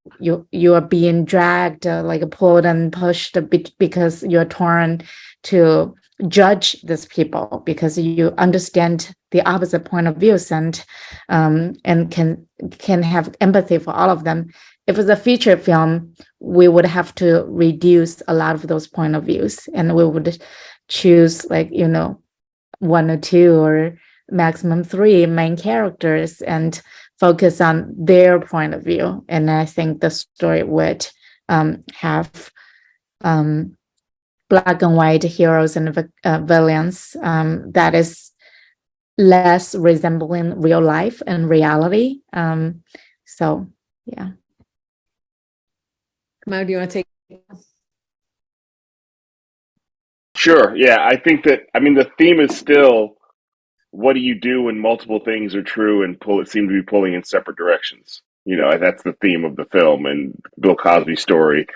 are being dragged, like pulled and pushed because you're torn to judge these people, because you understand the opposite point of views and can have empathy for all of them. If it's a feature film, we would have to reduce a lot of those point of views, and we would choose 1 or 2 or maximum 3 main characters and focus on their point of view. And I think the story would have black and white heroes and villains that is less resembling real life and reality. So, yeah. Kamau, do you want to take? Sure. Yeah, I think that, the theme is still, what do you do when multiple things are true and seem to be pulling in separate directions? That's the theme of the film, and Bill Cosby's story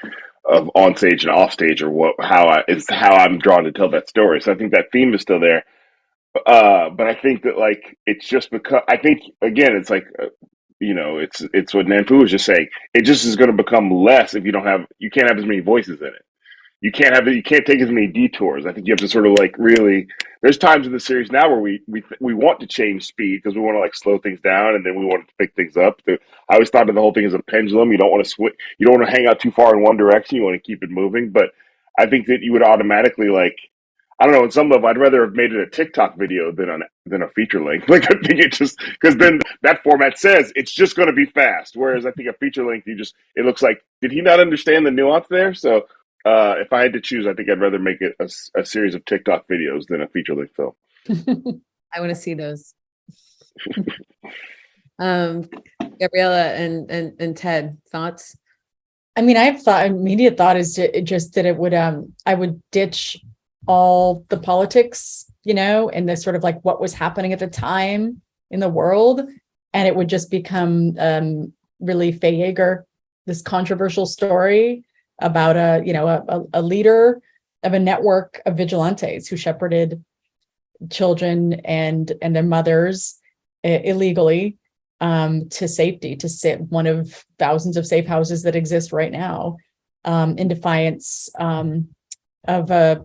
of on stage and off stage, or how I'm drawn to tell that story. So I think that theme is still there. But I think that it's just because, I think again, it's it's what Nanfu was just saying. It just is going to become less if you can't have as many voices in it. you can't take as many detours. I think you have to sort of like really. There's times in the series now where we want to change speed because we want to like slow things down and then we want to pick things up. I always thought of the whole thing as a pendulum. You don't want to switch. You don't want to hang out too far in one direction. You want to keep it moving. But I think that you would automatically like. I don't know. In some level, I'd rather have made it a TikTok video than a feature length. Like I think it just because then that format says it's just going to be fast. Whereas I think a feature length, it looks like did he not understand the nuance there? So if I had to choose, I think I'd rather make it a series of TikTok videos than a feature length film. I want to see those. Gabriela and Ted, thoughts? I mean, immediate thought is just that it would, I would ditch all the politics, and the sort of like what was happening at the time in the world. And it would just become really Faye Yeager, this controversial story about a leader of a network of vigilantes who shepherded children and their mothers illegally to safety, to sit one of thousands of safe houses that exist right now in defiance of a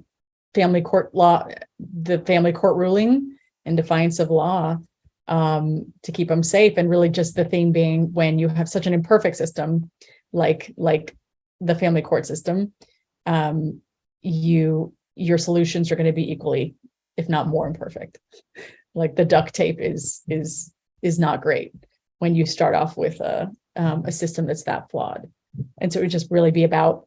family court law, the family court ruling, in defiance of law to keep them safe. And really just the theme being when you have such an imperfect system like the family court system, your solutions are going to be equally, if not more, imperfect. Like the duct tape is not great when you start off with a system that's that flawed. And so it would just really be about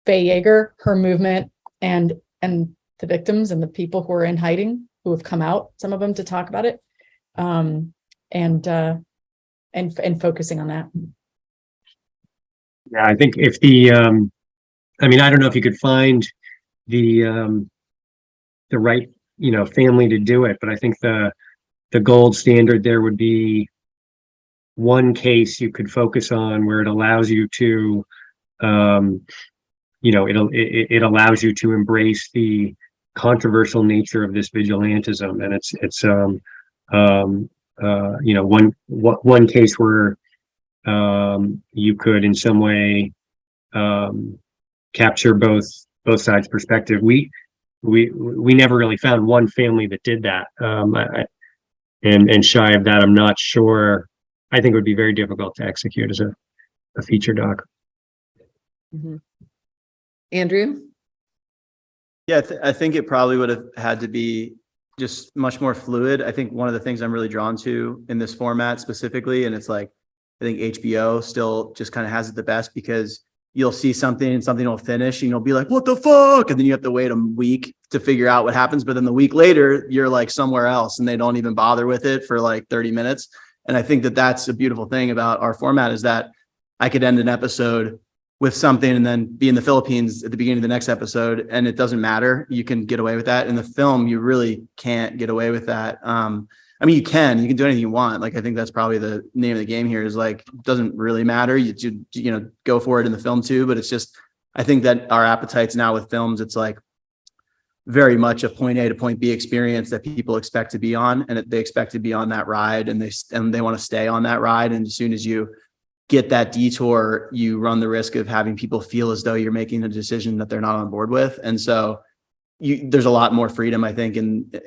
Faye Yeager, her movement, and the victims and the people who are in hiding, who have come out, some of them, to talk about it, and focusing on that. Yeah, I think if the, I mean, I don't know if you could find the right, family to do it, but I think the gold standard there would be one case you could focus on where it allows you to, it allows you to embrace the controversial nature of this vigilantism, and it's one case where you could in some way capture both sides' perspective. We never really found one family that did that, and shy of that, I'm not sure. I think it would be very difficult to execute as a feature doc. Mm-hmm. Andrew? Yeah, I think it probably would have had to be just much more fluid. I think one of the things I'm really drawn to in this format specifically, and it's like, I think HBO still just kind of has it the best, because you'll see something and something will finish and you'll be like, what the fuck? And then you have to wait a week to figure out what happens. But then the week later, you're like somewhere else and they don't even bother with it for like 30 minutes. And I think that that's a beautiful thing about our format, is that I could end an episode with something and then be in the Philippines at the beginning of the next episode, and it doesn't matter. You can get away with that. In the film, you really can't get away with that. I mean, you can do anything you want. Like, I think that's probably the name of the game here, is like, it doesn't really matter. You go for it in the film too, but it's just, I think that our appetites now with films, it's like very much a point A to point B experience that people expect to be on, and they expect to be on that ride, and they want to stay on that ride. And as soon as you get that detour, you run the risk of having people feel as though you're making a decision that they're not on board with. And so there's a lot more freedom, I think,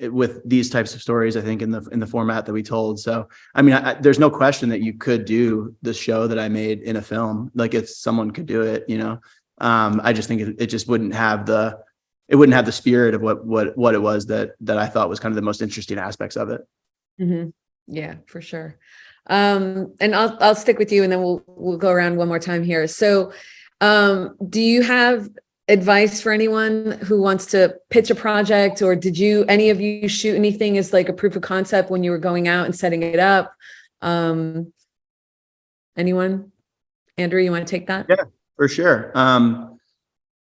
with these types of stories, I think, in the format that we told. So, I mean, there's no question that you could do the show that I made in a film. Like, if someone could do it, I just think it just wouldn't have the spirit of what it was that I thought was kind of the most interesting aspects of it. Mm-hmm. Yeah, for sure. And I'll stick with you, and then we'll go around one more time here. So, do you have advice for anyone who wants to pitch a project, or did any of you shoot anything as like a proof of concept when you were going out and setting it up? Anyone? Andrew, you want to take that? Yeah, for sure.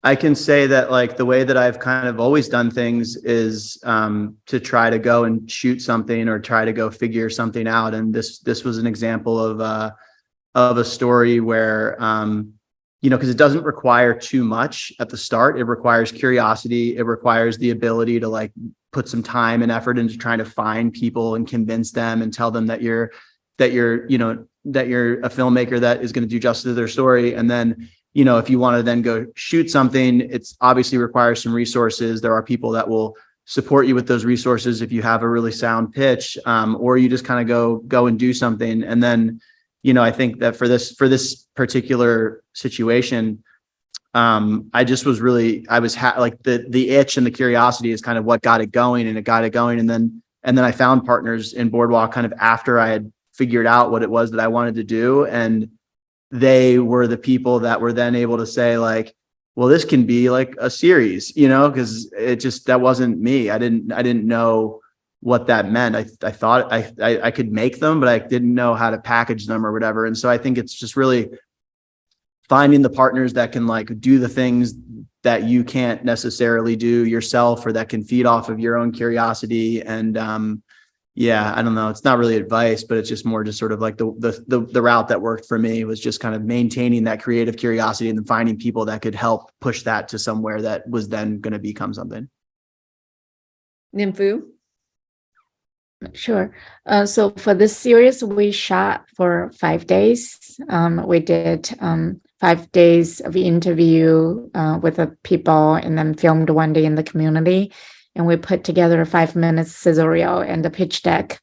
I can say that, like, the way that I've kind of always done things is to try to go and shoot something or try to go figure something out. And this was an example of a story where, because it doesn't require too much at the start. It requires curiosity. It requires the ability to like put some time and effort into trying to find people and convince them and tell them that you're a filmmaker that is going to do justice to their story. And then, if you want to then go shoot something, it's obviously requires some resources. There are people that will support you with those resources if you have a really sound pitch, or you just kind of go and do something. And then, I think that for this particular situation, I just was really, like the itch and the curiosity is kind of what got it going, and it got it going. And then I found partners in Boardwalk kind of after I had figured out what it was that I wanted to do. And they were the people that were then able to say like, well, this can be like a series, because that wasn't me. I didn't know what that meant. I thought I could make them, but I didn't know how to package them or whatever. And so I think it's just really finding the partners that can like do the things that you can't necessarily do yourself, or that can feed off of your own curiosity. And I don't know. It's not really advice, but it's just more just sort of like the route that worked for me was just kind of maintaining that creative curiosity and then finding people that could help push that to somewhere that was then going to become something. Nanfu? Sure. So for this series, we shot for 5 days. We did 5 days of interview with the people, and then filmed 1 day in the community. And we put together a 5-minute sizzle reel and a pitch deck.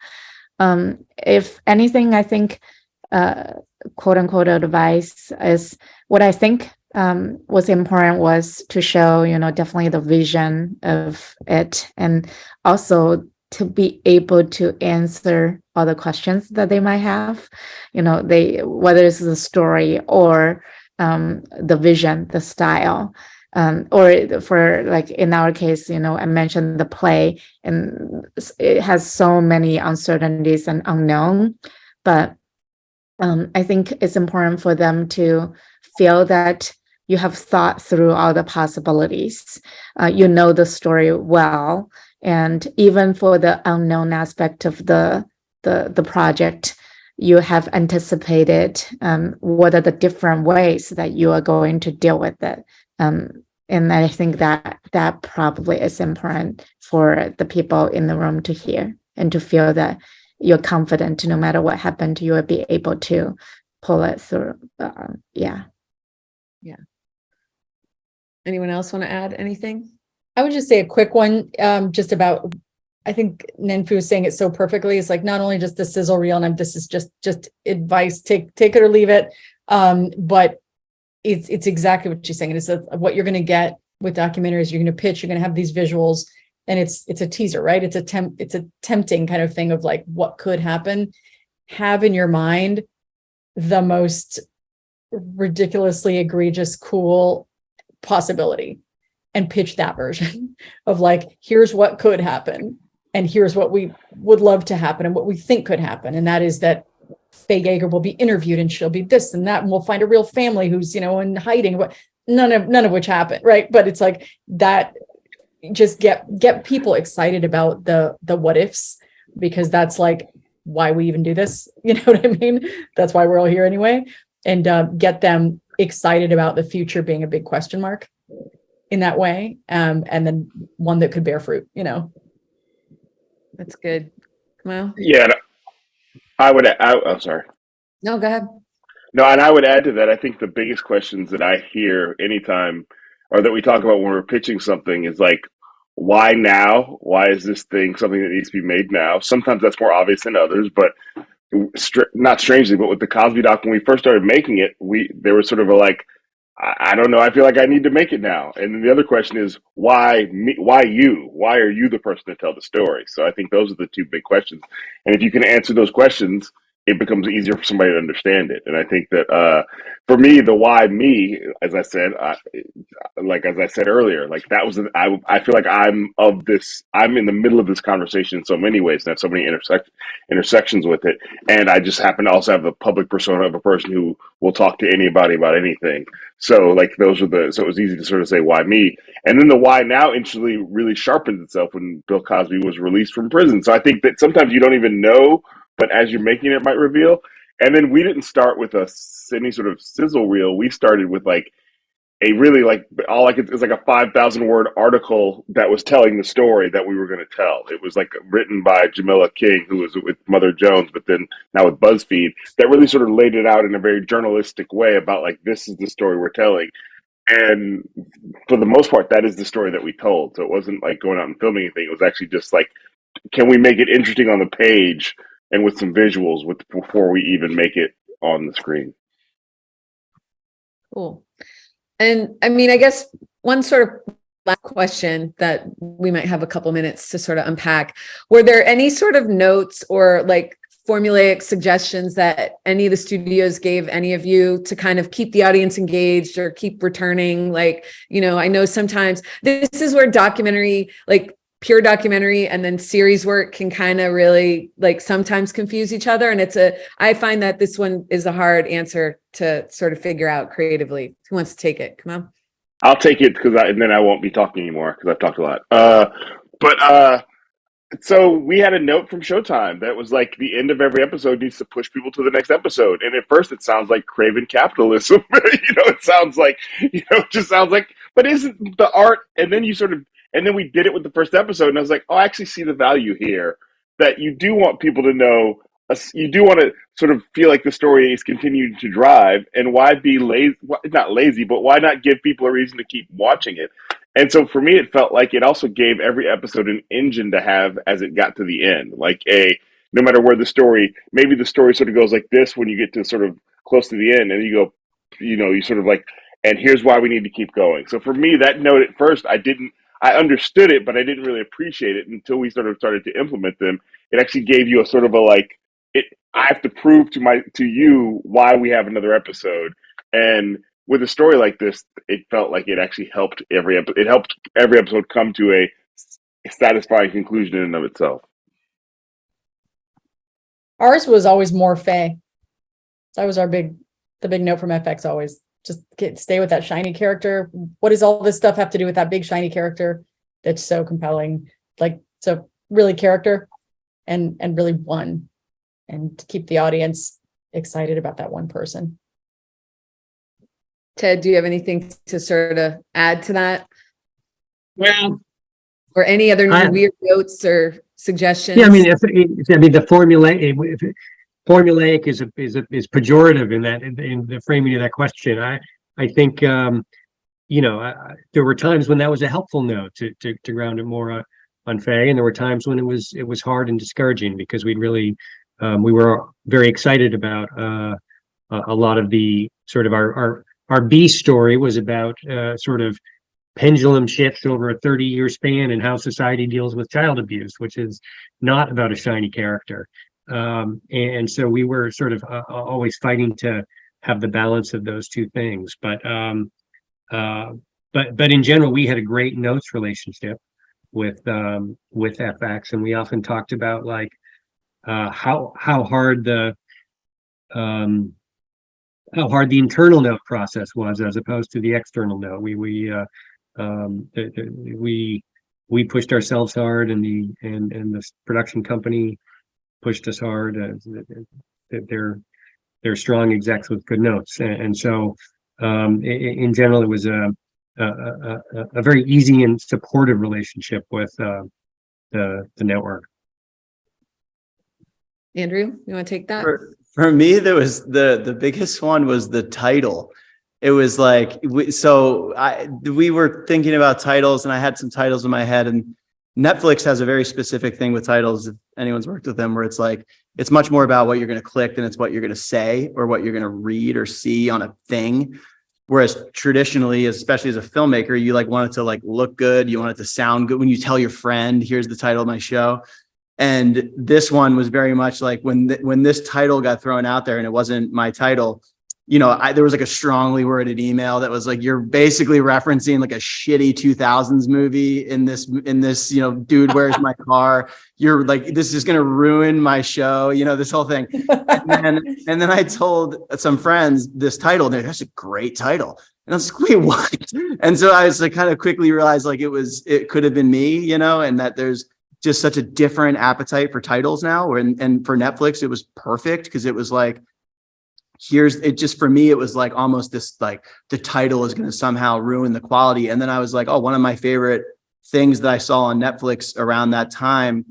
If anything, I think, quote unquote, advice is what I think was important was to show, definitely the vision of it, and also to be able to answer all the questions that they might have, whether it's the story or the vision, the style. Or for like in our case, I mentioned the play, and it has so many uncertainties and unknown, but I think it's important for them to feel that you have thought through all the possibilities, the story well, and even for the unknown aspect of the project, you have anticipated what are the different ways that you are going to deal with it. And I think that probably is important for the people in the room to hear and to feel that you're confident no matter what happened, you will be able to pull it through. Yeah. Anyone else want to add anything? I would just say a quick one, just about, I think Nanfu was saying it so perfectly. It's like not only just the sizzle reel, and this is just advice, take it or leave it. But it's exactly what she's saying. It's what you're going to get with documentaries. You're going to pitch, you're going to have these visuals, and it's a teaser, right? It's a tempting kind of thing of like what could happen. Have in your mind the most ridiculously egregious, cool possibility, and pitch that version of like, here's what could happen, and here's what we would love to happen, and what we think could happen. And that is that Faye Yeager will be interviewed, and she'll be this and that, and we'll find a real family who's, in hiding, but none of which happened. Right. But it's like that, just get people excited about the what ifs, because that's like why we even do this. You know what I mean? That's why we're all here anyway. And get them excited about the future being a big question mark in that way. And then one that could bear fruit, That's good. Kamau? Yeah, I'm sorry. No, go ahead. No, and I would add to that, I think the biggest questions that I hear anytime, or that we talk about when we're pitching something, is like, why now? Why is this thing something that needs to be made now? Sometimes that's more obvious than others, but not strangely, but with the Cosby doc, when we first started making it, there was sort of a like, I don't know, I feel like I need to make it now. And then the other question is, why me? Why you? Why are you the person to tell the story? So I think those are the two big questions. And if you can answer those questions, it becomes easier for somebody to understand it. And I think that for me, the why me, as I said earlier, like that was, I feel like I'm in the middle of this conversation in so many ways, and have so many intersections with it. And I just happen to also have the public persona of a person who will talk to anybody about anything. So like so it was easy to sort of say, why me? And then the why now instantly really sharpened itself when Bill Cosby was released from prison. So I think that sometimes you don't even know, but as you're making it might reveal. And then we didn't start with any sort of sizzle reel. We started with like a really like all I could, it was like a 5,000 word article that was telling the story that we were going to tell. It was like written by Jamila King, who was with Mother Jones, but then now with BuzzFeed, that really sort of laid it out in a very journalistic way about like, this is the story we're telling. And for the most part, that is the story that we told. So it wasn't like going out and filming anything. It was actually just like, can we make it interesting on the page and with some visuals before we even make it on the screen? Cool. And I mean, I guess one sort of last question that we might have a couple minutes to sort of unpack. Were there any sort of notes or like formulaic suggestions that any of the studios gave any of you to kind of keep the audience engaged or keep returning? Like, you know, I know sometimes this is where documentary, like pure documentary and then series work can kind of really like sometimes confuse each other. And I find that this one is a hard answer to sort of figure out creatively. Who wants to take it? Come on. I'll take it and then I won't be talking anymore because I've talked a lot. So we had a note from Showtime that was like the end of every episode needs to push people to the next episode. And at first it sounds like craven capitalism. It sounds like, it just sounds like, but isn't the art? And then and then we did it with the first episode. And I was like, oh, I actually see the value here that you do want people to know. You do want to sort of feel like the story is continuing to drive, and why be lazy? Not lazy, but why not give people a reason to keep watching it? And so for me, it felt like it also gave every episode an engine to have as it got to the end. Like no matter where maybe the story sort of goes like this when you get to sort of close to the end, and you go, you sort of like, and here's why we need to keep going. So for me, that note at first, I understood it, but I didn't really appreciate it until we sort of started to implement them. It actually gave you a sort of a like, I have to prove to you why we have another episode. And with a story like this, it felt like it actually helped every episode come to a satisfying conclusion in and of itself. Ours was always more Faye. That was the big note from FX always. Just stay with that shiny character. What does all this stuff have to do with that big shiny character that's so compelling? Like, so really character and really one. And to keep the audience excited about that one person. Ted, do you have anything to sort of add to that? Well, or any other weird notes or suggestions? Yeah, I mean, the formulaic is pejorative in the framing of that question. I think there were times when that was a helpful note to ground it more on Faye, and there were times when it was hard and discouraging because we were very excited about a lot of the sort of our B story was about sort of pendulum shifts over a 30-year span and how society deals with child abuse, which is not about a shiny character. And so we were sort of always fighting to have the balance of those two things. But in general, we had a great notes relationship with FX, and we often talked about like how hard the internal note process was as opposed to the external note. We pushed ourselves hard, and the production company pushed us hard. They're strong execs with good notes, and so in general, it was a very easy and supportive relationship with the network. Andrew, you want to take that? For me, there was the biggest one was the title. It was like, we were thinking about titles, and I had some titles in my head, and Netflix has a very specific thing with titles. If anyone's worked with them, where it's like, it's much more about what you're going to click than it's what you're going to say or what you're going to read or see on a thing. Whereas traditionally, especially as a filmmaker, you like want it to like look good. You want it to sound good when you tell your friend, here's the title of my show. And this one was very much like when this title got thrown out there and it wasn't my title, there was like a strongly worded email that was like, you're basically referencing like a shitty 2000s movie in this, dude, where's my car? You're like, this is going to ruin my show, this whole thing. And then I told some friends this title, and that's a great title. And I was like, wait, what? And so I was like, kind of quickly realized like it could have been me, and that there's just such a different appetite for titles now. And for Netflix, it was perfect because it was like, here's it. Just for me, it was like almost this, like the title is going to somehow ruin the quality. And then I was like, oh, one of my favorite things that I saw on Netflix around that time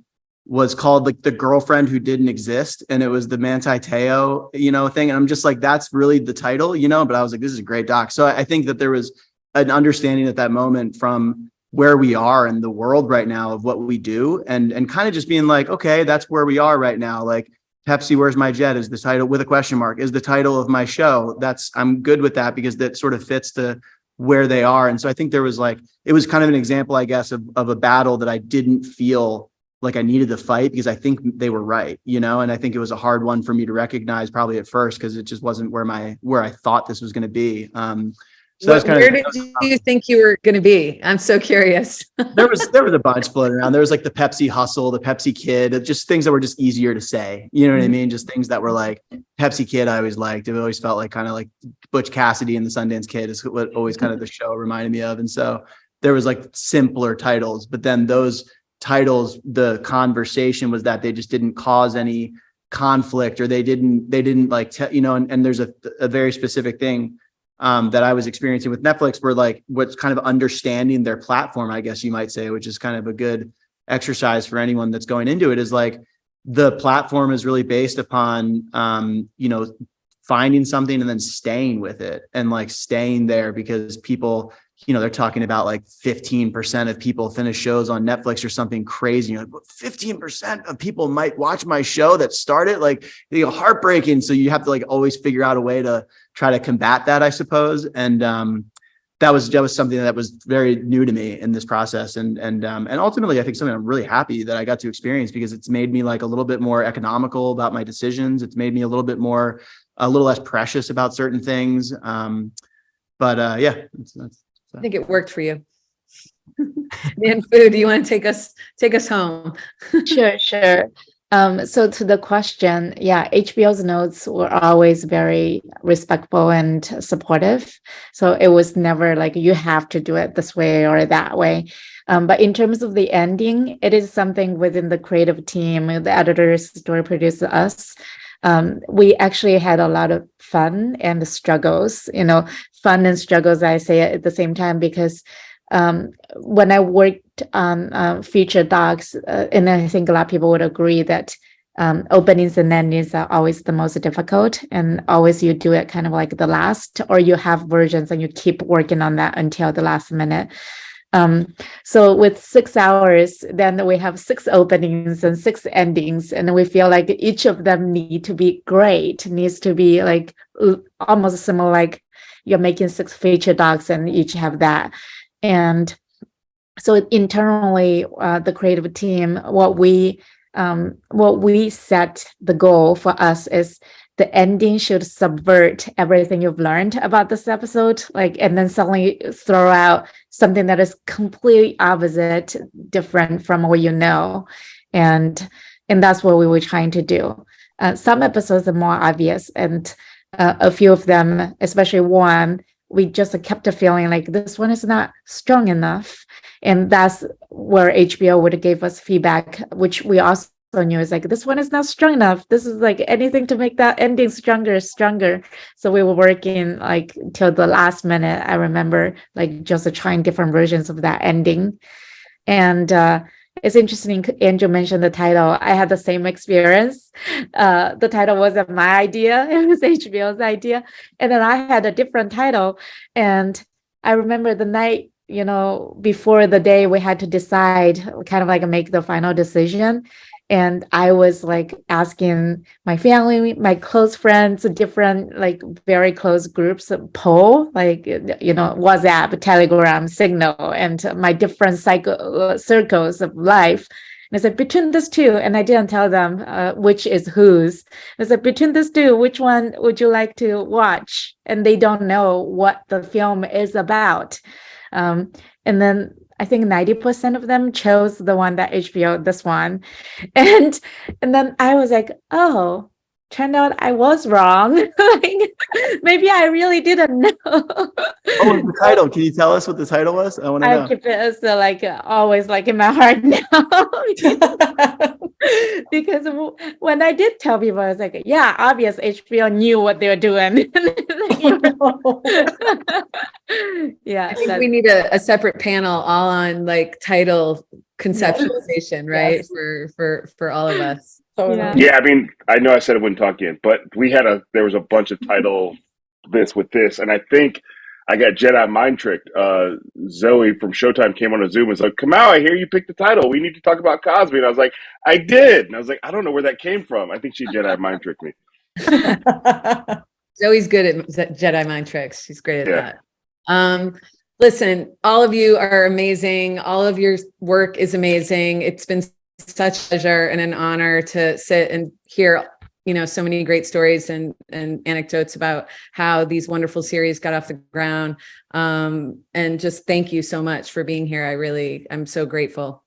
was called like The Girlfriend Who Didn't Exist. And it was the Manti Te'o, thing. And I'm just like, that's really the title, but I was like, this is a great doc. So I think that there was an understanding at that moment from where we are in the world right now of what we do, and kind of just being like, okay, that's where we are right now. Like Pepsi, Where's My Jet is the title with a question mark, is the title of my show. I'm good with that because that sort of fits to where they are. And so I think there was like, it was kind of an example, I guess, of a battle that I didn't feel like I needed to fight because I think they were right, and I think it was a hard one for me to recognize probably at first because it just wasn't where I thought this was going to be. So where did you think you were going to be? I'm so curious. there was a bunch floating around. There was like the Pepsi hustle, the Pepsi kid, just things that were just easier to say. You know what I mean? Just things that were like Pepsi Kid. I always liked. It always felt like kind of like Butch Cassidy and the Sundance Kid is what always kind of the show reminded me of. And so there was like simpler titles, but then those titles, the conversation was that they just didn't cause any conflict, or they didn't like, and there's a very specific thing that I was experiencing with Netflix, where like what's kind of understanding their platform, I guess you might say, which is kind of a good exercise for anyone that's going into it, is like the platform is really based upon, finding something and then staying with it and like staying there because people, they're talking about like 15% of people finish shows on Netflix or something crazy. You're like, 15% of people might watch my show that started, like, heartbreaking. So you have to like always figure out a way to try to combat that, I suppose. And that was something that was very new to me in this process. And ultimately, I think something I'm really happy that I got to experience because it's made me like a little bit more economical about my decisions. It's made me a little less precious about certain things. Yeah, that's I think it worked for you. Nanfu, do you want to take us home? Sure. So to the question, yeah, HBO's notes were always very respectful and supportive. So it was never like, you have to do it this way or that way. But in terms of the ending, it is something within the creative team, the editors, story producers, us. We actually had a lot of fun and struggles, fun and struggles, I say at the same time, because when I worked on feature docs, and I think a lot of people would agree that openings and endings are always the most difficult, and always you do it kind of like the last, or you have versions and you keep working on that until the last minute. So with 6 hours, then we have 6 openings and 6 endings, and we feel like each of them needs to be like almost similar, like you're making 6 feature docs and each have that. And so internally, the creative team, what we set the goal for us is the ending should subvert everything you've learned about this episode, and then suddenly throw out something that is completely opposite, different from what and that's what we were trying to do. Some episodes are more obvious, and a few of them, especially one, we just kept feeling like this one is not strong enough, and that's where HBO would give us feedback, which we also knew is like, this one is not strong enough. This is like anything to make that ending stronger. So we were working like till the last minute. I remember like just trying different versions of that ending. And it's interesting, Andrew mentioned the title. I had the same experience. The title wasn't my idea. It was HBO's idea. And then I had a different title. And I remember the night, before the day we had to decide, kind of like make the final decision. And I was like asking my family, my close friends, different like very close groups poll, like, WhatsApp, Telegram, Signal, and my different circles of life. And I said, between these two, and I didn't tell them which is whose. I said, between these two, which one would you like to watch? And they don't know what the film is about. And then I think 90% of them chose the one that HBO, this one. And then I was like, oh, turned out I was wrong. Like, maybe I really didn't know. What was the title? Can you tell us what the title was? I want to know. I keep it as always like in my heart now. Because when I did tell people, I was like, yeah, obvious HBO knew what they were doing. Yeah, I think we need a separate panel all on like title conceptualization, right? Yes. For all of us. Totally. Yeah. Yeah, I mean, I know I said I wouldn't talk yet, but there was a bunch of title this with this, and I think I got Jedi mind tricked. Zoe from Showtime came on a Zoom and was like, Kamau, I hear you picked the title. We need to talk about Cosby. And I was like, I did. And I was like, I don't know where that came from. I think she Jedi mind tricked me. Zoe's good at Jedi mind tricks. She's great at Yeah. that. Listen, all of you are amazing. All of your work is amazing. It's been such a pleasure and an honor to sit and hear, so many great stories and anecdotes about how these wonderful series got off the ground. And just thank you so much for being here. I'm so grateful.